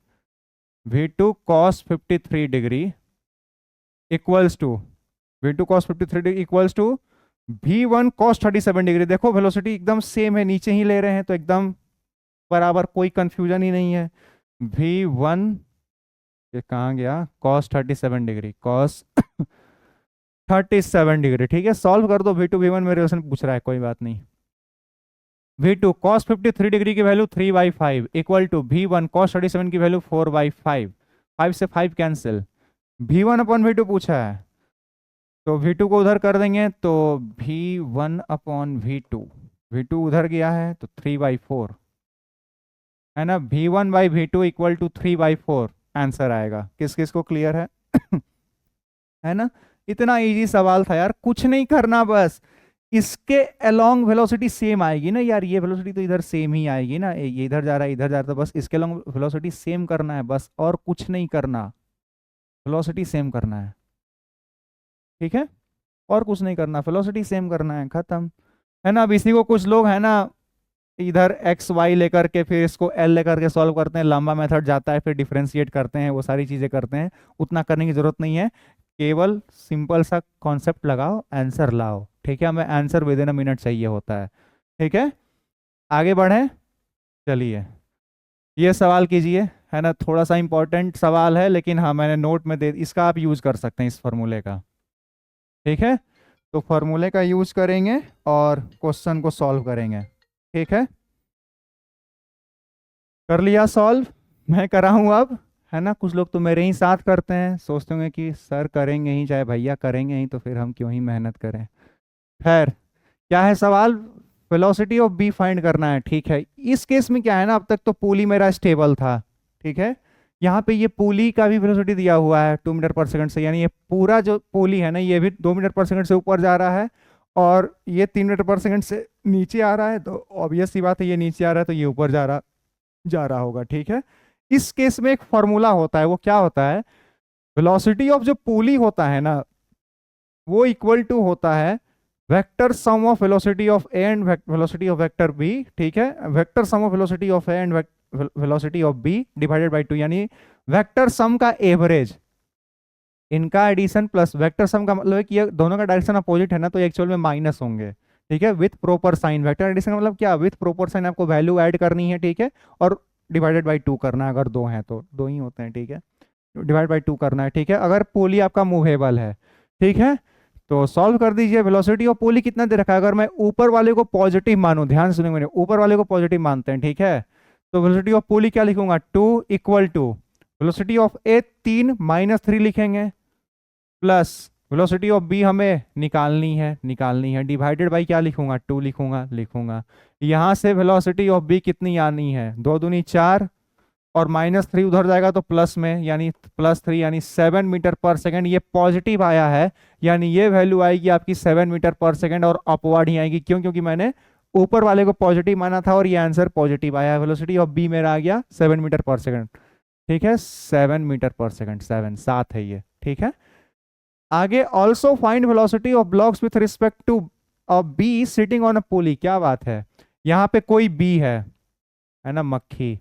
V2 cos 53 degree equals to, V2 cos 53 degree equals to V1 cos 37 degree. देखो वेलोसिटी एकदम सेम है, नीचे ही ले रहे हैं, तो एकदम बराबर, कोई कंफ्यूजन ही नहीं है। V1, ये कहाँ गया, cos 37 डिग्री, cos 37 डिग्री, ठीक है। सॉल्व कर दो, V2 V1 में रिलेशन पूछ रहा है, कोई बात नहीं। V2 cos 53 डिग्री की value 3/5 equal to V1 cos 37 की वैल्यू 4/5, 5 से 5 कैंसिल, V1 अपॉन V2 पूछा है, तो V2 को उधर कर देंगे, तो V1 अपॉन V2 उधर गया है, तो 3/4, है ना। V1/V2 इक्वल टू 3/4 आंसर आएगा। किस किस को क्लियर है? है ना, इतना इजी सवाल था यार, कुछ नहीं करना, बस इसके अलोंग वेलोसिटी सेम आएगी ना यार, ये वेलोसिटी तो इधर सेम ही आएगी ना, ये इधर जा रहा है, इधर जा रहा है, तो बस इसके अलोंग वेलोसिटी सेम करना है बस, और कुछ नहीं करना, वेलोसिटी सेम करना है, ठीक है, और कुछ नहीं करना, वेलोसिटी सेम करना है, खत्म, है ना। अब इसी को कुछ लोग, है ना, इधर एक्स वाई लेकर के फिर इसको एल लेकर के सॉल्व करते हैं, लंबा मेथड जाता है, फिर डिफरेंशिएट करते हैं, वो सारी चीजें करते हैं, उतना करने की जरूरत नहीं है, केवल सिंपल सा कॉन्सेप्ट लगाओ, आंसर लाओ, ठीक है। हमें answer with in a minute चाहिए होता है, ठीक है। आगे बढ़े, चलिए ये सवाल कीजिए, है ना, थोड़ा सा इंपॉर्टेंट सवाल है, लेकिन हाँ मैंने नोट में दे, इसका आप यूज कर सकते हैं, इस फॉर्मूले का, ठीक है। तो फॉर्मूले का यूज करेंगे और क्वेश्चन को सॉल्व करेंगे, ठीक है। कर लिया सॉल्व, मैं कराऊँ अब, है ना। कुछ लोग तो मेरे ही साथ करते हैं, सोचते होंगे कि सर करेंगे ही, चाहे भैया करेंगे ही, तो फिर हम क्यों ही मेहनत करें। खैर, क्या है सवाल, वेलोसिटी ऑफ बी फाइंड करना है, ठीक है। इस केस में क्या है ना, अब तक तो पुली मेरा स्टेबल था, ठीक है। यहाँ पे ये पुली का भी वेलोसिटी दिया हुआ है 2 मीटर पर सेकंड से, यानी ये पूरा जो पुली है ना, ये भी 2 मीटर पर सेकंड से ऊपर जा रहा है, और ये 3 मीटर पर सेकंड से नीचे आ रहा है, तो ऑब्वियस सी बात है, ये नीचे आ रहा है तो ये ऊपर जा रहा होगा, ठीक है। इस केस में एक फॉर्मूला होता है, वो क्या होता है, वेलोसिटी ऑफ जो पुली होता है ना, वो इक्वल टू होता है vector sum of velocity of A and velocity of vector B, ठीक है। Vector sum of velocity of A and velocity of B divided by 2, यानी वेक्टर सम का एवरेज, इनका एडिशन प्लस वेक्टर सम का मतलब है कि ये दोनों का डायरेक्शन अपोजिट है ना, तो एक्चुअल में माइनस होंगे, ठीक है, with proper sign. Vector addition का मतलब क्या, विथ प्रॉपर साइन आपको वैल्यू ऐड करनी है, ठीक है, और डिवाइडेड बाई 2 करना है, अगर दो हैं तो दो ही होते हैं, ठीक है, डिवाइड बाई 2 करना है, ठीक है। अगर पोली आपका मूवेबल है, ठीक है, तो सॉल्व कर दीजिए। वेलोसिटी ऑफ पोली कितना दे रखा है, अगर मैं ऊपर वाले को पॉजिटिव मानूं, ध्यान सुनिए मेरे, ऊपर वाले को पॉजिटिव मानते हैं, ठीक है, तो वेलोसिटी ऑफ पोली क्या लिखूंगा, 2 इक्वल टू वेलोसिटी ऑफ ए 3 -3 लिखेंगे, प्लस वेलोसिटी ऑफ बी हमें निकालनी है, डिवाइडेड बाई क्या लिखूंगा, 2 लिखूंगा। यहां से वेलोसिटी ऑफ बी कितनी आनी है, 2 दूनी 4, और -3 उधर जाएगा तो प्लस में, यानी +3 यानी 7 मीटर पर सेकंड। ये पॉजिटिव आया है, यानी ये वैल्यू आएगी आपकी 7 मीटर पर सेकंड, और अपवर्ड ही आएगी, क्यों, क्योंकि मैंने ऊपर वाले को पॉजिटिव माना था और ये आंसर पॉजिटिव आया है। वेलोसिटी ऑफ बी मेरा आ गया 7 मीटर पर सेकंड, ठीक है, 7 मीटर पर सेकंड, 7 है ये, ठीक है। आगे also find velocity of blocks with respect to B sitting on a pulley. क्या बात है, यहाँ पे कोई बी है ना, मक्खी,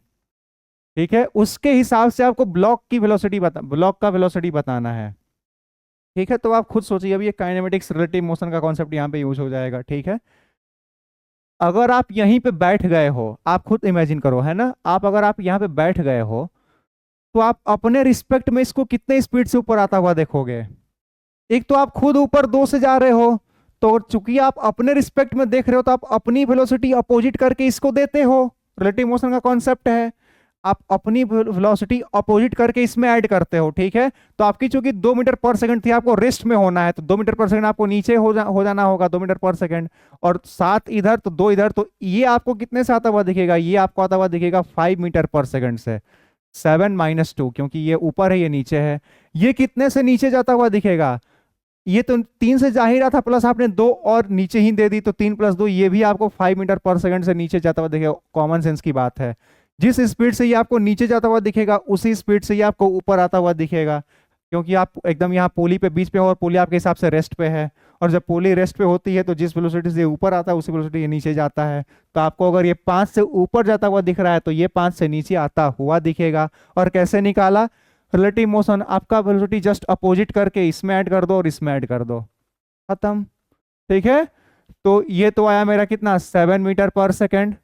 ठीक है, उसके हिसाब से आपको ब्लॉक का वेलोसिटी बताना है, ठीक है। तो आप खुद सोचिए, अभी ये काइनेमेटिक्स रिलेटिव मोशन का कॉन्सेप्ट यहाँ पे यूज हो जाएगा, ठीक है। अगर आप यहीं पे बैठ गए हो, आप खुद इमेजिन करो, है ना, अगर आप यहाँ पे बैठ गए हो, तो आप अपने रिस्पेक्ट में इसको कितने स्पीड से ऊपर आता हुआ देखोगे। एक तो आप खुद ऊपर 2 से जा रहे हो, तो चूंकि आप अपने रिस्पेक्ट में देख रहे हो, तो आप अपनी वेलोसिटी अपोजिट करके इसको देते हो, रिलेटिव मोशन का कॉन्सेप्ट है। आप अपनी वेलोसिटी अपोजिट करके इसमें ऐड करते हो, ठीक है। तो आपकी चूंकि 2 मीटर पर सेकंड थी, आपको रेस्ट में होना है, तो 2 मीटर पर सेकंड आपको नीचे हो जाना होगा, 2 मीटर पर सेकंड, और 7 इधर तो 2 इधर, तो ये आपको कितने से आता हुआ दिखेगा, ये आपको आता हुआ दिखेगा 5 मीटर पर सेकंड से, 7 -2, क्योंकि ये ऊपर है ये नीचे है। ये कितने से नीचे जाता हुआ दिखेगा, ये तो 3 से जा ही रहा था, प्लस आपने 2 और नीचे ही दे दी, तो 3 + 2, ये भी आपको 5 मीटर पर सेकंड से नीचे जाता हुआ दिखेगा। कॉमन सेंस की बात है, जिस स्पीड से ये आपको नीचे जाता हुआ दिखेगा, उसी स्पीड से ये आपको ऊपर आता हुआ दिखेगा, क्योंकि आप एकदम यहाँ पोली पे बीच पे हो, और पोली आपके हिसाब से रेस्ट पे है, और जब पोली रेस्ट पे होती है तो जिस वेलोसिटी से ऊपर आता है उसी वेलोसिटी ये नीचे जाता है। तो आपको अगर ये 5 से ऊपर जाता हुआ दिख रहा है, तो ये 5 से नीचे आता हुआ दिखेगा। और कैसे निकाला, रिलेटिव मोशन, आपका वेलोसिटी जस्ट अपोजिट करके इसमें ऐड कर दो और इसमें ऐड कर दो, खत्म, ठीक है। तो ये तो आया मेरा कितना, 7 मीटर पर सेकंड,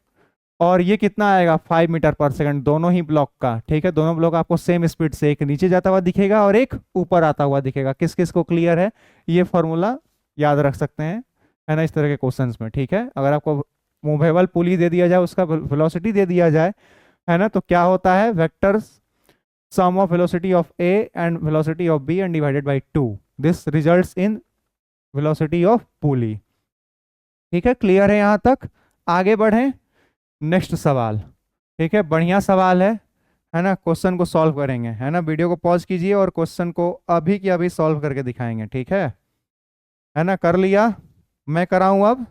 और ये कितना आएगा, 5 मीटर पर सेकंड, दोनों ही ब्लॉक का, ठीक है। दोनों ब्लॉक आपको सेम स्पीड से, एक नीचे जाता हुआ दिखेगा और एक ऊपर आता हुआ दिखेगा। किस किस को क्लियर है, ये फॉर्मूला याद रख सकते हैं, है ना, इस तरह के क्वेश्चंस में, ठीक है। अगर आपको मूवेबल पुली दे दिया जाए, उसका वेलोसिटी दे दिया जाए, है ना, तो क्या होता है, vectors sum of velocity of A and velocity of B and divided by 2, this results in velocity of pulley, ठीक है। क्लियर है यहां तक, आगे बढ़ें, नेक्स्ट सवाल, ठीक है, बढ़िया सवाल है ना। क्वेश्चन को सॉल्व करेंगे, है ना, वीडियो को पॉज कीजिए और क्वेश्चन को अभी की अभी सॉल्व करके दिखाएंगे, ठीक है ना। कर लिया, मैं कराऊं अब,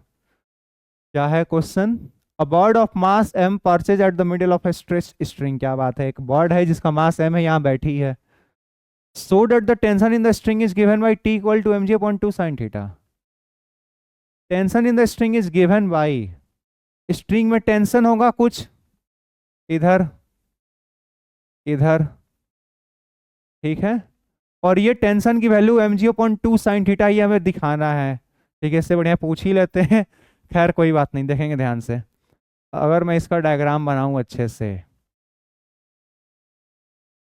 क्या है question, a bird of mass m purchase at the middle of A stretch string. क्या बात है, एक बर्ड है जिसका मास m है, यहाँ बैठी है, so that the tension in the string is given by t equal to mg/2 sin theta। Tension in the string is given by, string में टेंशन होगा कुछ इधर इधर, ठीक है, और ये टेंशन की वैल्यू mg/2 sin थीटा, ये हमें दिखाना है, ठीक है। इससे बढ़िया पूछ ही लेते हैं, खैर कोई बात नहीं, देखेंगे ध्यान से। अगर मैं इसका डायग्राम बनाऊं अच्छे से,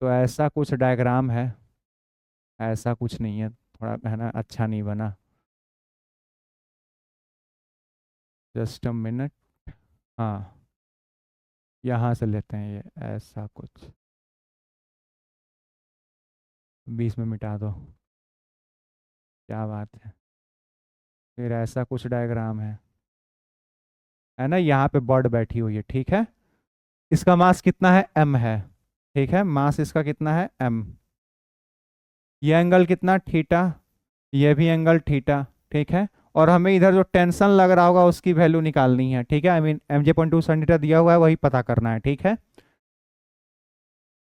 तो ऐसा कुछ डायग्राम है, ऐसा कुछ नहीं है, थोड़ा, है ना, अच्छा नहीं बना, जस्ट अ मिनट, हाँ, यहाँ से लेते हैं ये, ऐसा कुछ, बीच में मिटा दो, क्या बात है, फिर ऐसा कुछ डायग्राम है ना, यहाँ पे बर्ड बैठी हुई है, ठीक है, इसका मास कितना है, m है, ठीक है, मास इसका कितना है, m, ये एंगल कितना, थीटा, ये भी एंगल थीटा, ठीक है। और हमें इधर जो टेंशन लग रहा होगा उसकी वैल्यू निकालनी है, ठीक है, I mean mg/2 sin theta दिया हुआ है, वही पता करना है, ठीक है।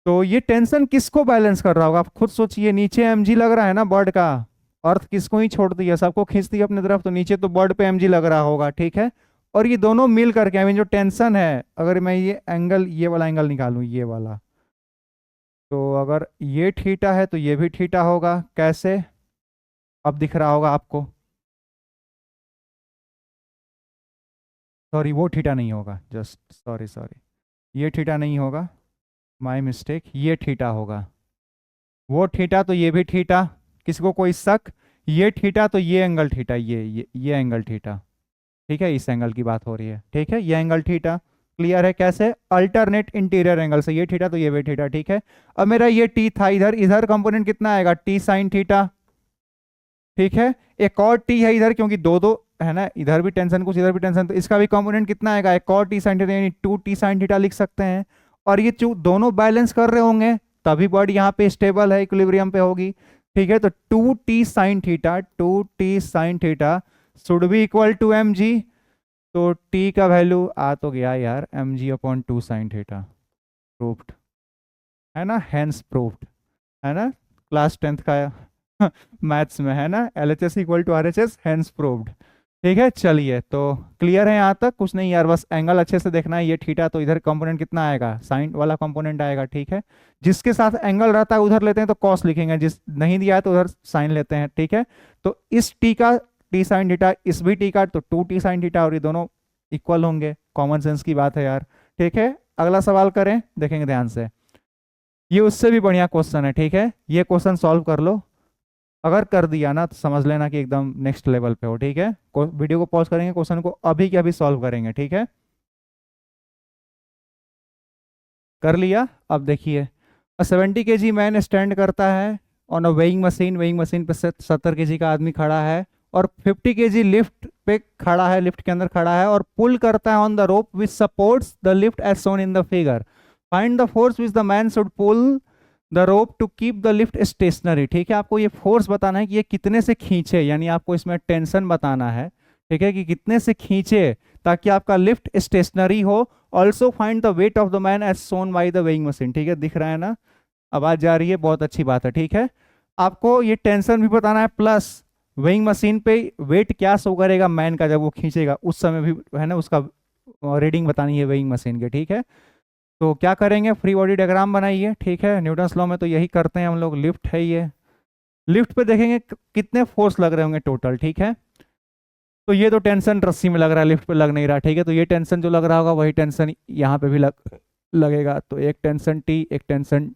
तो ये टेंशन किसको बैलेंस कर रहा होगा, आप खुद सोचिए, नीचे mg लग रहा है ना बर्ड का, अर्थ किसको ही छोड़ दिया, सबको खींचती है अपनी तरफ, तो नीचे तो बर्ड पे mg लग रहा होगा, ठीक है। और ये दोनों मिल करके, आई मीन जो टेंशन है, अगर मैं ये एंगल, ये वाला एंगल निकालूं, ये वाला, तो अगर ये थीटा है तो ये भी थीटा होगा, कैसे, अब दिख रहा होगा आपको, सॉरी वो थीटा नहीं होगा, जस्ट सॉरी ये थीटा नहीं होगा, माय मिस्टेक, ये थीटा होगा। वो थीटा तो ये भी थीटा, किसी को कोई शक? ये थीटा तो ये एंगल थीटा, ये एंगल थीटा, ठीक है, इस एंगल की बात हो रही है, ठीक है, ये एंगल थीटा। क्लियर है? कैसे? अल्टरनेट इंटीरियर एंगल से, ये थीटा तो ये भी थीटा, ठीक है। अब मेरा ये टी था, इधर इधर कंपोनेंट कितना आएगा? टी साइन थीटा, ठीक है। एक और टी है इधर, क्योंकि दो दो है ना, इधर भी टेंशन कुछ, इधर भी टेंशन, तो इसका भी कंपोनेंट कितना आएगा? एक और टी साइन थीटा, यानी 2t साइन थीटा लिख सकते हैं। और ये दोनों बैलेंस कर रहे होंगे तभी बॉडी यहाँ पे स्टेबल है, इक्विलिब्रियम पे होगी, ठीक है। तो 2t sine theta, 2t sine theta should be equal to mg। तो t का वैल्यू आ तो गया यार, mg/2 साइन थीटा, प्रूव्ड है ना, हेंस प्रूव्ड है ना, क्लास 10th का मैथ्स में है ना, LHS equal to RHS, hence proved. ठीक है, चलिए तो क्लियर है यहाँ तक? कुछ नहीं यार, बस एंगल अच्छे से देखना है। ये थीटा तो इधर कंपोनेंट कितना आएगा? साइन वाला कंपोनेंट आएगा, ठीक है। जिसके साथ एंगल रहता है उधर लेते हैं तो कॉस लिखेंगे, जिस नहीं दिया है तो उधर साइन लेते हैं, ठीक है। तो इस टी का टी साइन थीटा, इस भी टी का तो 2t साइन थीटा, और ये दोनों इक्वल होंगे। कॉमन सेंस की बात है यार, ठीक है। अगला सवाल करें, देखेंगे ध्यान से। ये उससे भी बढ़िया क्वेश्चन है, ठीक है। ये क्वेश्चन सॉल्व कर लो, अगर कर दिया ना तो समझ लेना कि एकदम नेक्स्ट लेवल पे हो, ठीक है। वीडियो को पॉज करेंगे, क्वेश्चन को अभी के अभी सॉल्व करेंगे, ठीक है। कर लिया? अब देखिए, 70 kg मैन स्टैंड करता है on a weighing machine, weighing machine पे 70 kg का आदमी खड़ा है, और 50 kg लिफ्ट पे खड़ा है, लिफ्ट के अंदर खड़ा है, और पुल करता है on the rope which supports the lift as shown in the figure. Find the force which the man should pull the rope to keep the lift stationary. ठीक है, आपको ये फोर्स बताना है कि ये कितने से खींचे, यानी आपको इसमें टेंशन बताना है, ठीक है, कि कितने से खींचे ताकि आपका लिफ्ट स्टेशनरी हो। Also find the weight of the man as shown by the weighing machine. ठीक है, दिख रहा है ना, आवाज जा रही है, बहुत अच्छी बात है, ठीक है। आपको ये टेंशन भी बताना है, प्लस वेइंग मशीन पे वेट क्या शो करेगा मैन का जब वो खींचेगा, उस समय भी है ना उसका रीडिंग बतानी है वेइंग मशीन के, ठीक है। तो क्या करेंगे, फ्री बॉडी डायग्राम बनाइए, ठीक है। न्यूटन्स लॉ में तो यही करते हैं हम लोग। लिफ्ट है ये, लिफ्ट पे देखेंगे कितने फोर्स लग रहे होंगे टोटल, ठीक है। तो ये तो टेंशन रस्सी में लग रहा है, लिफ्ट पे लग नहीं रहा, ठीक है। तो ये टेंशन जो लग रहा होगा वही टेंशन यहाँ पे भी लगेगा। तो एक टेंशन टी, एक टेंशन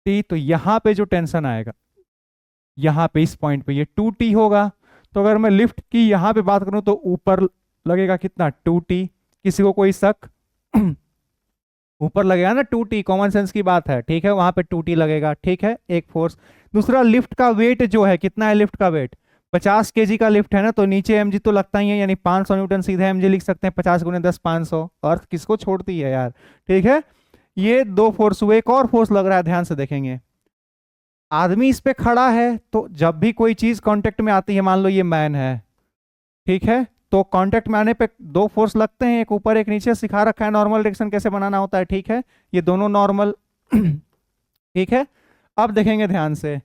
टी, तो यहाँ पे जो टेंशन आएगा यहाँ पे इस पॉइंट पे ये 2t होगा। तो अगर मैं लिफ्ट की यहाँ पे बात करूं तो ऊपर लगेगा कितना, 2t। किसी को कोई शक? ऊपर लगेगा ना 2t, कॉमन सेंस की बात है, ठीक है। वहां पे 2t लगेगा, ठीक है, एक फोर्स। दूसरा, लिफ्ट का वेट जो है, कितना है लिफ्ट का वेट? 50 kg का लिफ्ट है ना, तो नीचे mg तो लगता ही है, यानी 500 न्यूटन सीधे mg लिख सकते हैं, 50 × 10 500। अर्थ किसको छोड़ती है यार, ठीक है। ये दो फोर्स हुए, एक और फोर्स लग रहा है, ध्यान से देखेंगे। आदमी इस पे खड़ा है, तो जब भी कोई चीज कांटेक्ट में आती है, मान लो ये मैन है, ठीक है, तो कांटेक्ट में आने पे दो फोर्स लगते हैं, एक ऊपर एक नीचे। सिखा रखा है नॉर्मल डायरेक्शन कैसे बनाना होता है, ठीक है। ये दोनों नॉर्मल ठीक है। अब देखेंगे ध्यान से,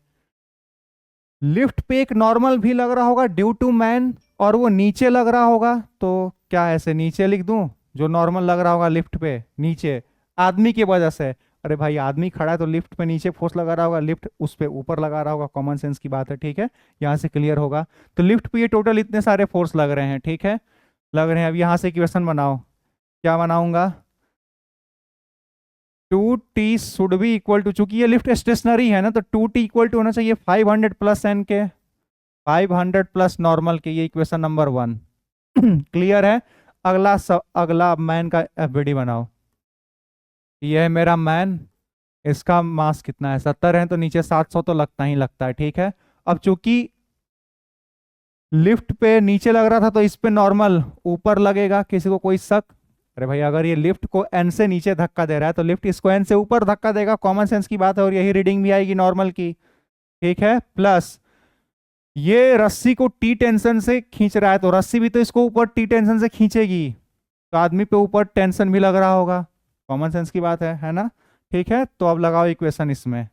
लिफ्ट पे एक नॉर्मल भी लग रहा होगा ड्यू टू मैन, और वो नीचे लग रहा होगा, तो क्या ऐसे नीचे लिख दूं? जो नॉर्मल लग रहा होगा लिफ्ट पे नीचे, आदमी की वजह से। अरे भाई, आदमी खड़ा है तो लिफ्ट पे नीचे फोर्स लगा रहा होगा, लिफ्ट उस पे ऊपर लगा रहा होगा, कॉमन सेंस की बात है, ठीक है। यहां से क्लियर होगा। तो लिफ्ट पे ये टोटल इतने सारे फोर्स लग रहे हैं, ठीक है, लग रहे हैं। अब यहां से इक्वेशन बनाओ, क्या बनाऊंगा? 2t should be equal to, चूंकि ये लिफ्ट स्टेशनरी है ना, तो 2t इक्वल टू होना चाहिए 500 प्लस n के, 500 प्लस नॉर्मल के। ये इक्वेशन नंबर 1 क्लियर है। अगला मैन का एफबीडी बनाओ। ये है मेरा मैन, इसका मास कितना है? 70 है, तो नीचे 700 तो लगता ही लगता है, ठीक है। अब चूंकि लिफ्ट पे नीचे लग रहा था तो इस पे नॉर्मल ऊपर लगेगा, किसी को कोई शक? अरे भाई, अगर ये लिफ्ट को n से नीचे धक्का दे रहा है तो लिफ्ट इसको n से ऊपर धक्का देगा, कॉमन सेंस की बात है, और यही रीडिंग भी आएगी नॉर्मल की, ठीक है। प्लस ये रस्सी को t टेंशन से खींच रहा है, तो रस्सी भी तो इसको ऊपर t टेंशन से खींचेगी, तो आदमी पे ऊपर टेंशन भी लग रहा होगा, कॉमन सेंस की बात है ना, ठीक है। तो अब लगाओ इक्वेशन, इसमें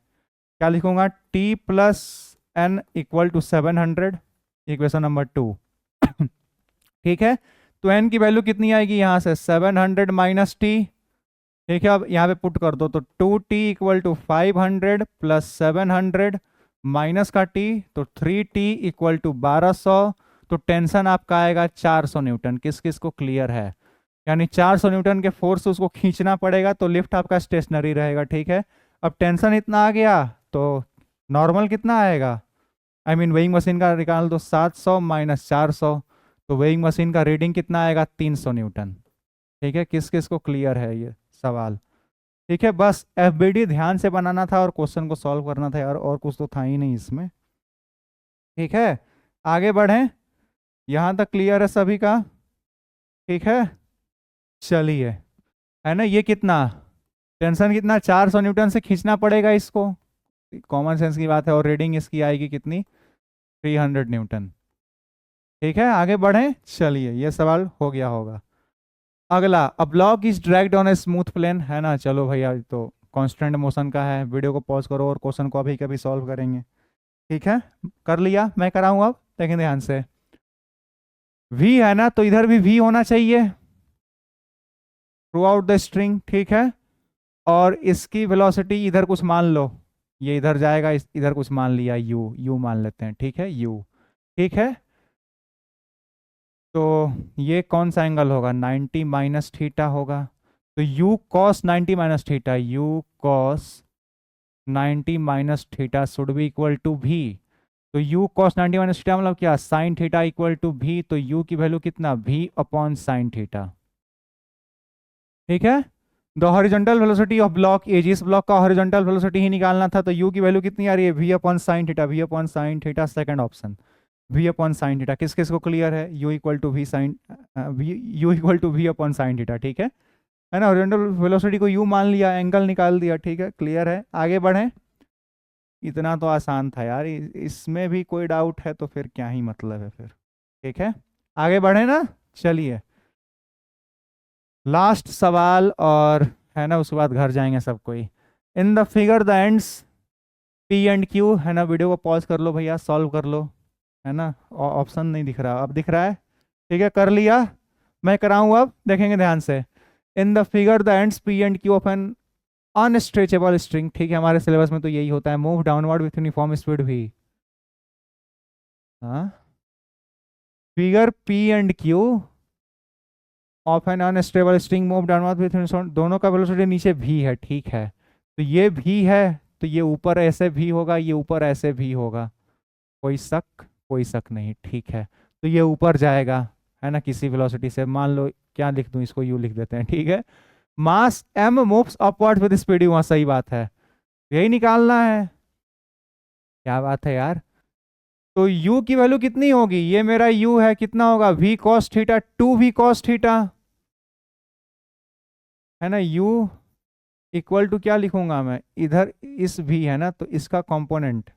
क्या लिखूंगा? t plus n equal to 700, equation number 2 ठीक है। तो n की वैल्यू कितनी आएगी यहाँ से? 700 माइनस टी, ठीक है। अब यहाँ पे पुट कर दो, तो 2t equal to 500 plus 700 minus का t, तो 3t इक्वल टू 1200। तो टेंशन आपका आएगा 400 न्यूटन। किस किस को क्लियर है? यानी 400 न्यूटन के फोर्स उसको खींचना पड़ेगा, तो लिफ्ट आपका स्टेशनरी रहेगा, ठीक है। अब टेंशन इतना आ गया तो नॉर्मल कितना आएगा, आई मीन वेइंग मशीन का निकाल दो, 700 माइनस 400, तो वेइंग मशीन का रीडिंग कितना आएगा, 300 न्यूटन। ठीक है, किस किस को क्लियर है ये सवाल? ठीक है, बस एफबीडी ध्यान से बनाना था और क्वेश्चन को सॉल्व करना था यार, और कुछ तो था ही नहीं इसमें। ठीक है, आगे बढ़ें, यहाँ तक क्लियर है सभी का? ठीक है, चलिए, है ना, ये कितना टेंशन, कितना 400 न्यूटन से खींचना पड़ेगा इसको, कॉमन सेंस की बात है, और रीडिंग इसकी आएगी कितनी, 300 न्यूटन। ठीक है, आगे बढ़ें, चलिए, ये सवाल हो गया होगा। अगला, a block is dragged on a smooth plane, है ना, चलो भैया, तो कांस्टेंट मोशन का है, वीडियो को पॉज करो और क्वेश्चन को अभी कभी सॉल्व करेंगे। ठीक है, कर लिया, मैं कराऊँ अब, देखें ध्यान से। v है ना, तो इधर भी v होना चाहिए थ्रू आउट द स्ट्रिंग, ठीक है, और इसकी वेलोसिटी इधर कुछ मान लो, ये इधर जाएगा, इधर कुछ मान लिया, u मान लेते हैं, ठीक है, u, ठीक है। तो ये कौन सा एंगल होगा, 90 माइनस थीटा होगा, तो u cos 90 minus theta, u cos 90 minus theta should be equal to v, तो u cos 90 माइनस थीटा मतलब क्या, sine theta equal to v, तो u की वैल्यू कितना, v अपॉन साइन थीटा। ठीक है, the horizontal velocity of block as, इस block का हॉरिजॉन्टल वेलोसिटी ही निकालना था, तो u की वैल्यू कितनी आ रही है, v upon sine theta, v upon sine theta, second option, v upon sine theta. किस किस को क्लियर है, u equal to v sine, u equal to v upon sine theta, ठीक है ना, हॉरिजॉन्टल वेलोसिटी को u मान लिया, एंगल निकाल दिया, ठीक है, क्लियर है, आगे बढ़ें। इतना तो आसान था यार, इसमें भी कोई डाउट है तो फिर क्या ही मतलब है फिर। ठीक है, आगे बढ़े ना, चलिए, लास्ट सवाल, और है ना, उसके बाद घर जाएंगे सब कोई। इन the figure the ends P and Q, है ना, वीडियो को पॉज कर लो भैया, सॉल्व कर लो, है ना, ऑप्शन नहीं दिख रहा, अब दिख रहा है, ठीक है, कर लिया, मैं कराऊँ अब, देखेंगे ध्यान से। In the figure the ends P and Q of an unstretchable string, ठीक है, हमारे सिलेबस में तो यही होता है, move downward with uniform speed भी। हाँ, figure P and Q of an unstable string move downward with, दोनों का वेलोसिटी नीचे v है, ठीक है, तो ये v है, तो ये ऊपर ऐसे v होगा, ये ऊपर ऐसे v होगा, कोई शक, कोई शक नहीं, ठीक है, तो ये ऊपर जाएगा, है ना, किसी वेलोसिटी से, मान लो क्या लिख दूं इसको, u लिख देते हैं, ठीक है, मास m moves upward with speed u, सही बात है, यही निकालना है, क्या बात है यार। तो u की वैल्यू कितनी होगी, ये मेरा u है, कितना होगा, v cos theta, 2v cos theta, है ना, u इक्वल टू क्या लिखूंगा मैं, इधर इस v है ना, तो इसका कंपोनेंट,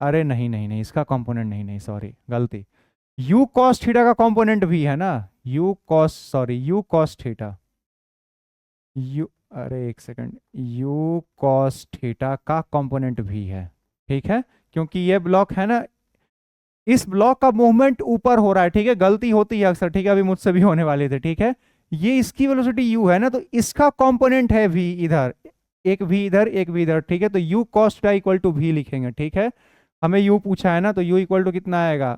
अरे नहीं नहीं नहीं, इसका कंपोनेंट नहीं, नहीं सॉरी, गलती, u cos थीटा का कंपोनेंट v है ना, u cos, sorry, u cos theta, u, अरे एक सेकंड, u cos थीटा का कंपोनेंट v है, ठीक है, क्योंकि ये ब्लॉक है ना, इस ब्लॉक का मूवमेंट ऊपर हो रहा है, ठीक है, गलती होती है अक्सर, ठीक है, अभी मुझसे भी होने वाली थी, ठीक है, ये इसकी वेलोसिटी u है ना, तो इसका कंपोनेंट है v, इधर एक v, इधर एक v इधर, ठीक है, तो u cos theta equal to v लिखेंगे, ठीक है, हमें u पूछा है ना, तो u इक्वल टू कितना आएगा,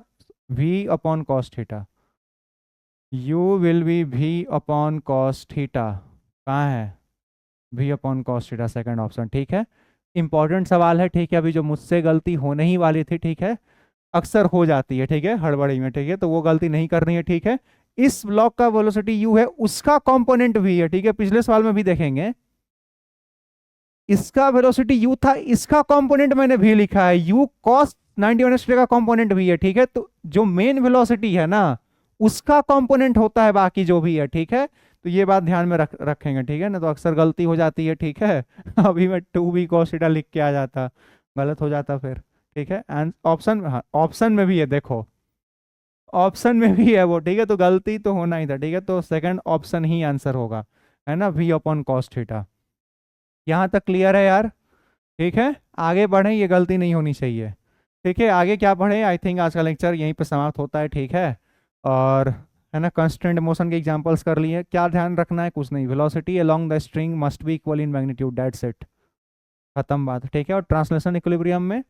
v upon cos theta, u will be v upon cos theta, कहाँ है, v upon cos theta, second option, ठीक है, इंपॉर्टेंट सवाल है, ठीक है, अभी जो मुझसे गलती होने ही वाली थी, ठीक है, अक्सर हो जाती है, ठीक है, हड़बड़ी में, ठीक है, तो वो गलती नहीं करनी है, ठीक है, इस ब्लॉक का वेलोसिटी u है, उसका कंपोनेंट v है, ठीक है, पिछले सवाल में भी देखेंगे, इसका वेलोसिटी u था, इसका कंपोनेंट मैंने v लिखा है, u cos 90 माइनस का कंपोनेंट v है, ठीक है, तो जो मेन वेलोसिटी है ना, उसका कंपोनेंट होता है बाकी जो भी है, ठीक है, तो ये बात ध्यान में रखेंगे, ठीक है ना, तो अक्सर गलती हो जाती है, ठीक है, अभी मैं 2v cos थीटा लिख के आ जाता, गलत हो जाता फिर, ठीक है, एंड ऑप्शन, हाँ ऑप्शन में भी है, देखो ऑप्शन में भी है वो, ठीक है, तो गलती तो होना ही था, ठीक है, तो सेकंड ऑप्शन ही आंसर होगा, है ना, v अपॉन कॉस थीटा। यहाँ तक क्लियर है यार, ठीक है, आगे बढ़े, ये गलती नहीं होनी चाहिए, ठीक है, आगे क्या पढ़े, आई थिंक आज का लेक्चर यहीं पर समाप्त होता है, ठीक है, और है ना, कंस्टेंट मोशन के एग्जांपल्स कर लिए, क्या ध्यान रखना है, कुछ नहीं, velocity along the string must be equal in magnitude, that's it, खत्म बात, ठीक है, और ट्रांसलेशन इक्विलिब्रियम में,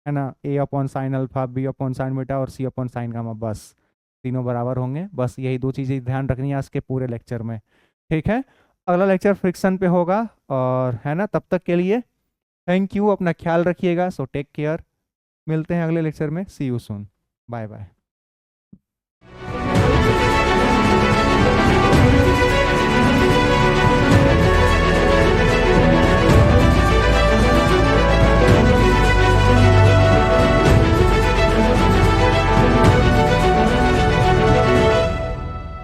है ना, a upon sine alpha, b upon sine beta और c अपॉन साइन गामा, बस तीनों बराबर होंगे। बस यही दो चीज़ें ध्यान रखनी है आज के पूरे लेक्चर में, ठीक है। अगला लेक्चर फ्रिक्शन पे होगा, और है ना, तब तक के लिए थैंक यू, अपना ख्याल रखिएगा। सो टेक केयर, मिलते हैं अगले लेक्चर में। सी यू सून, बाय बाय।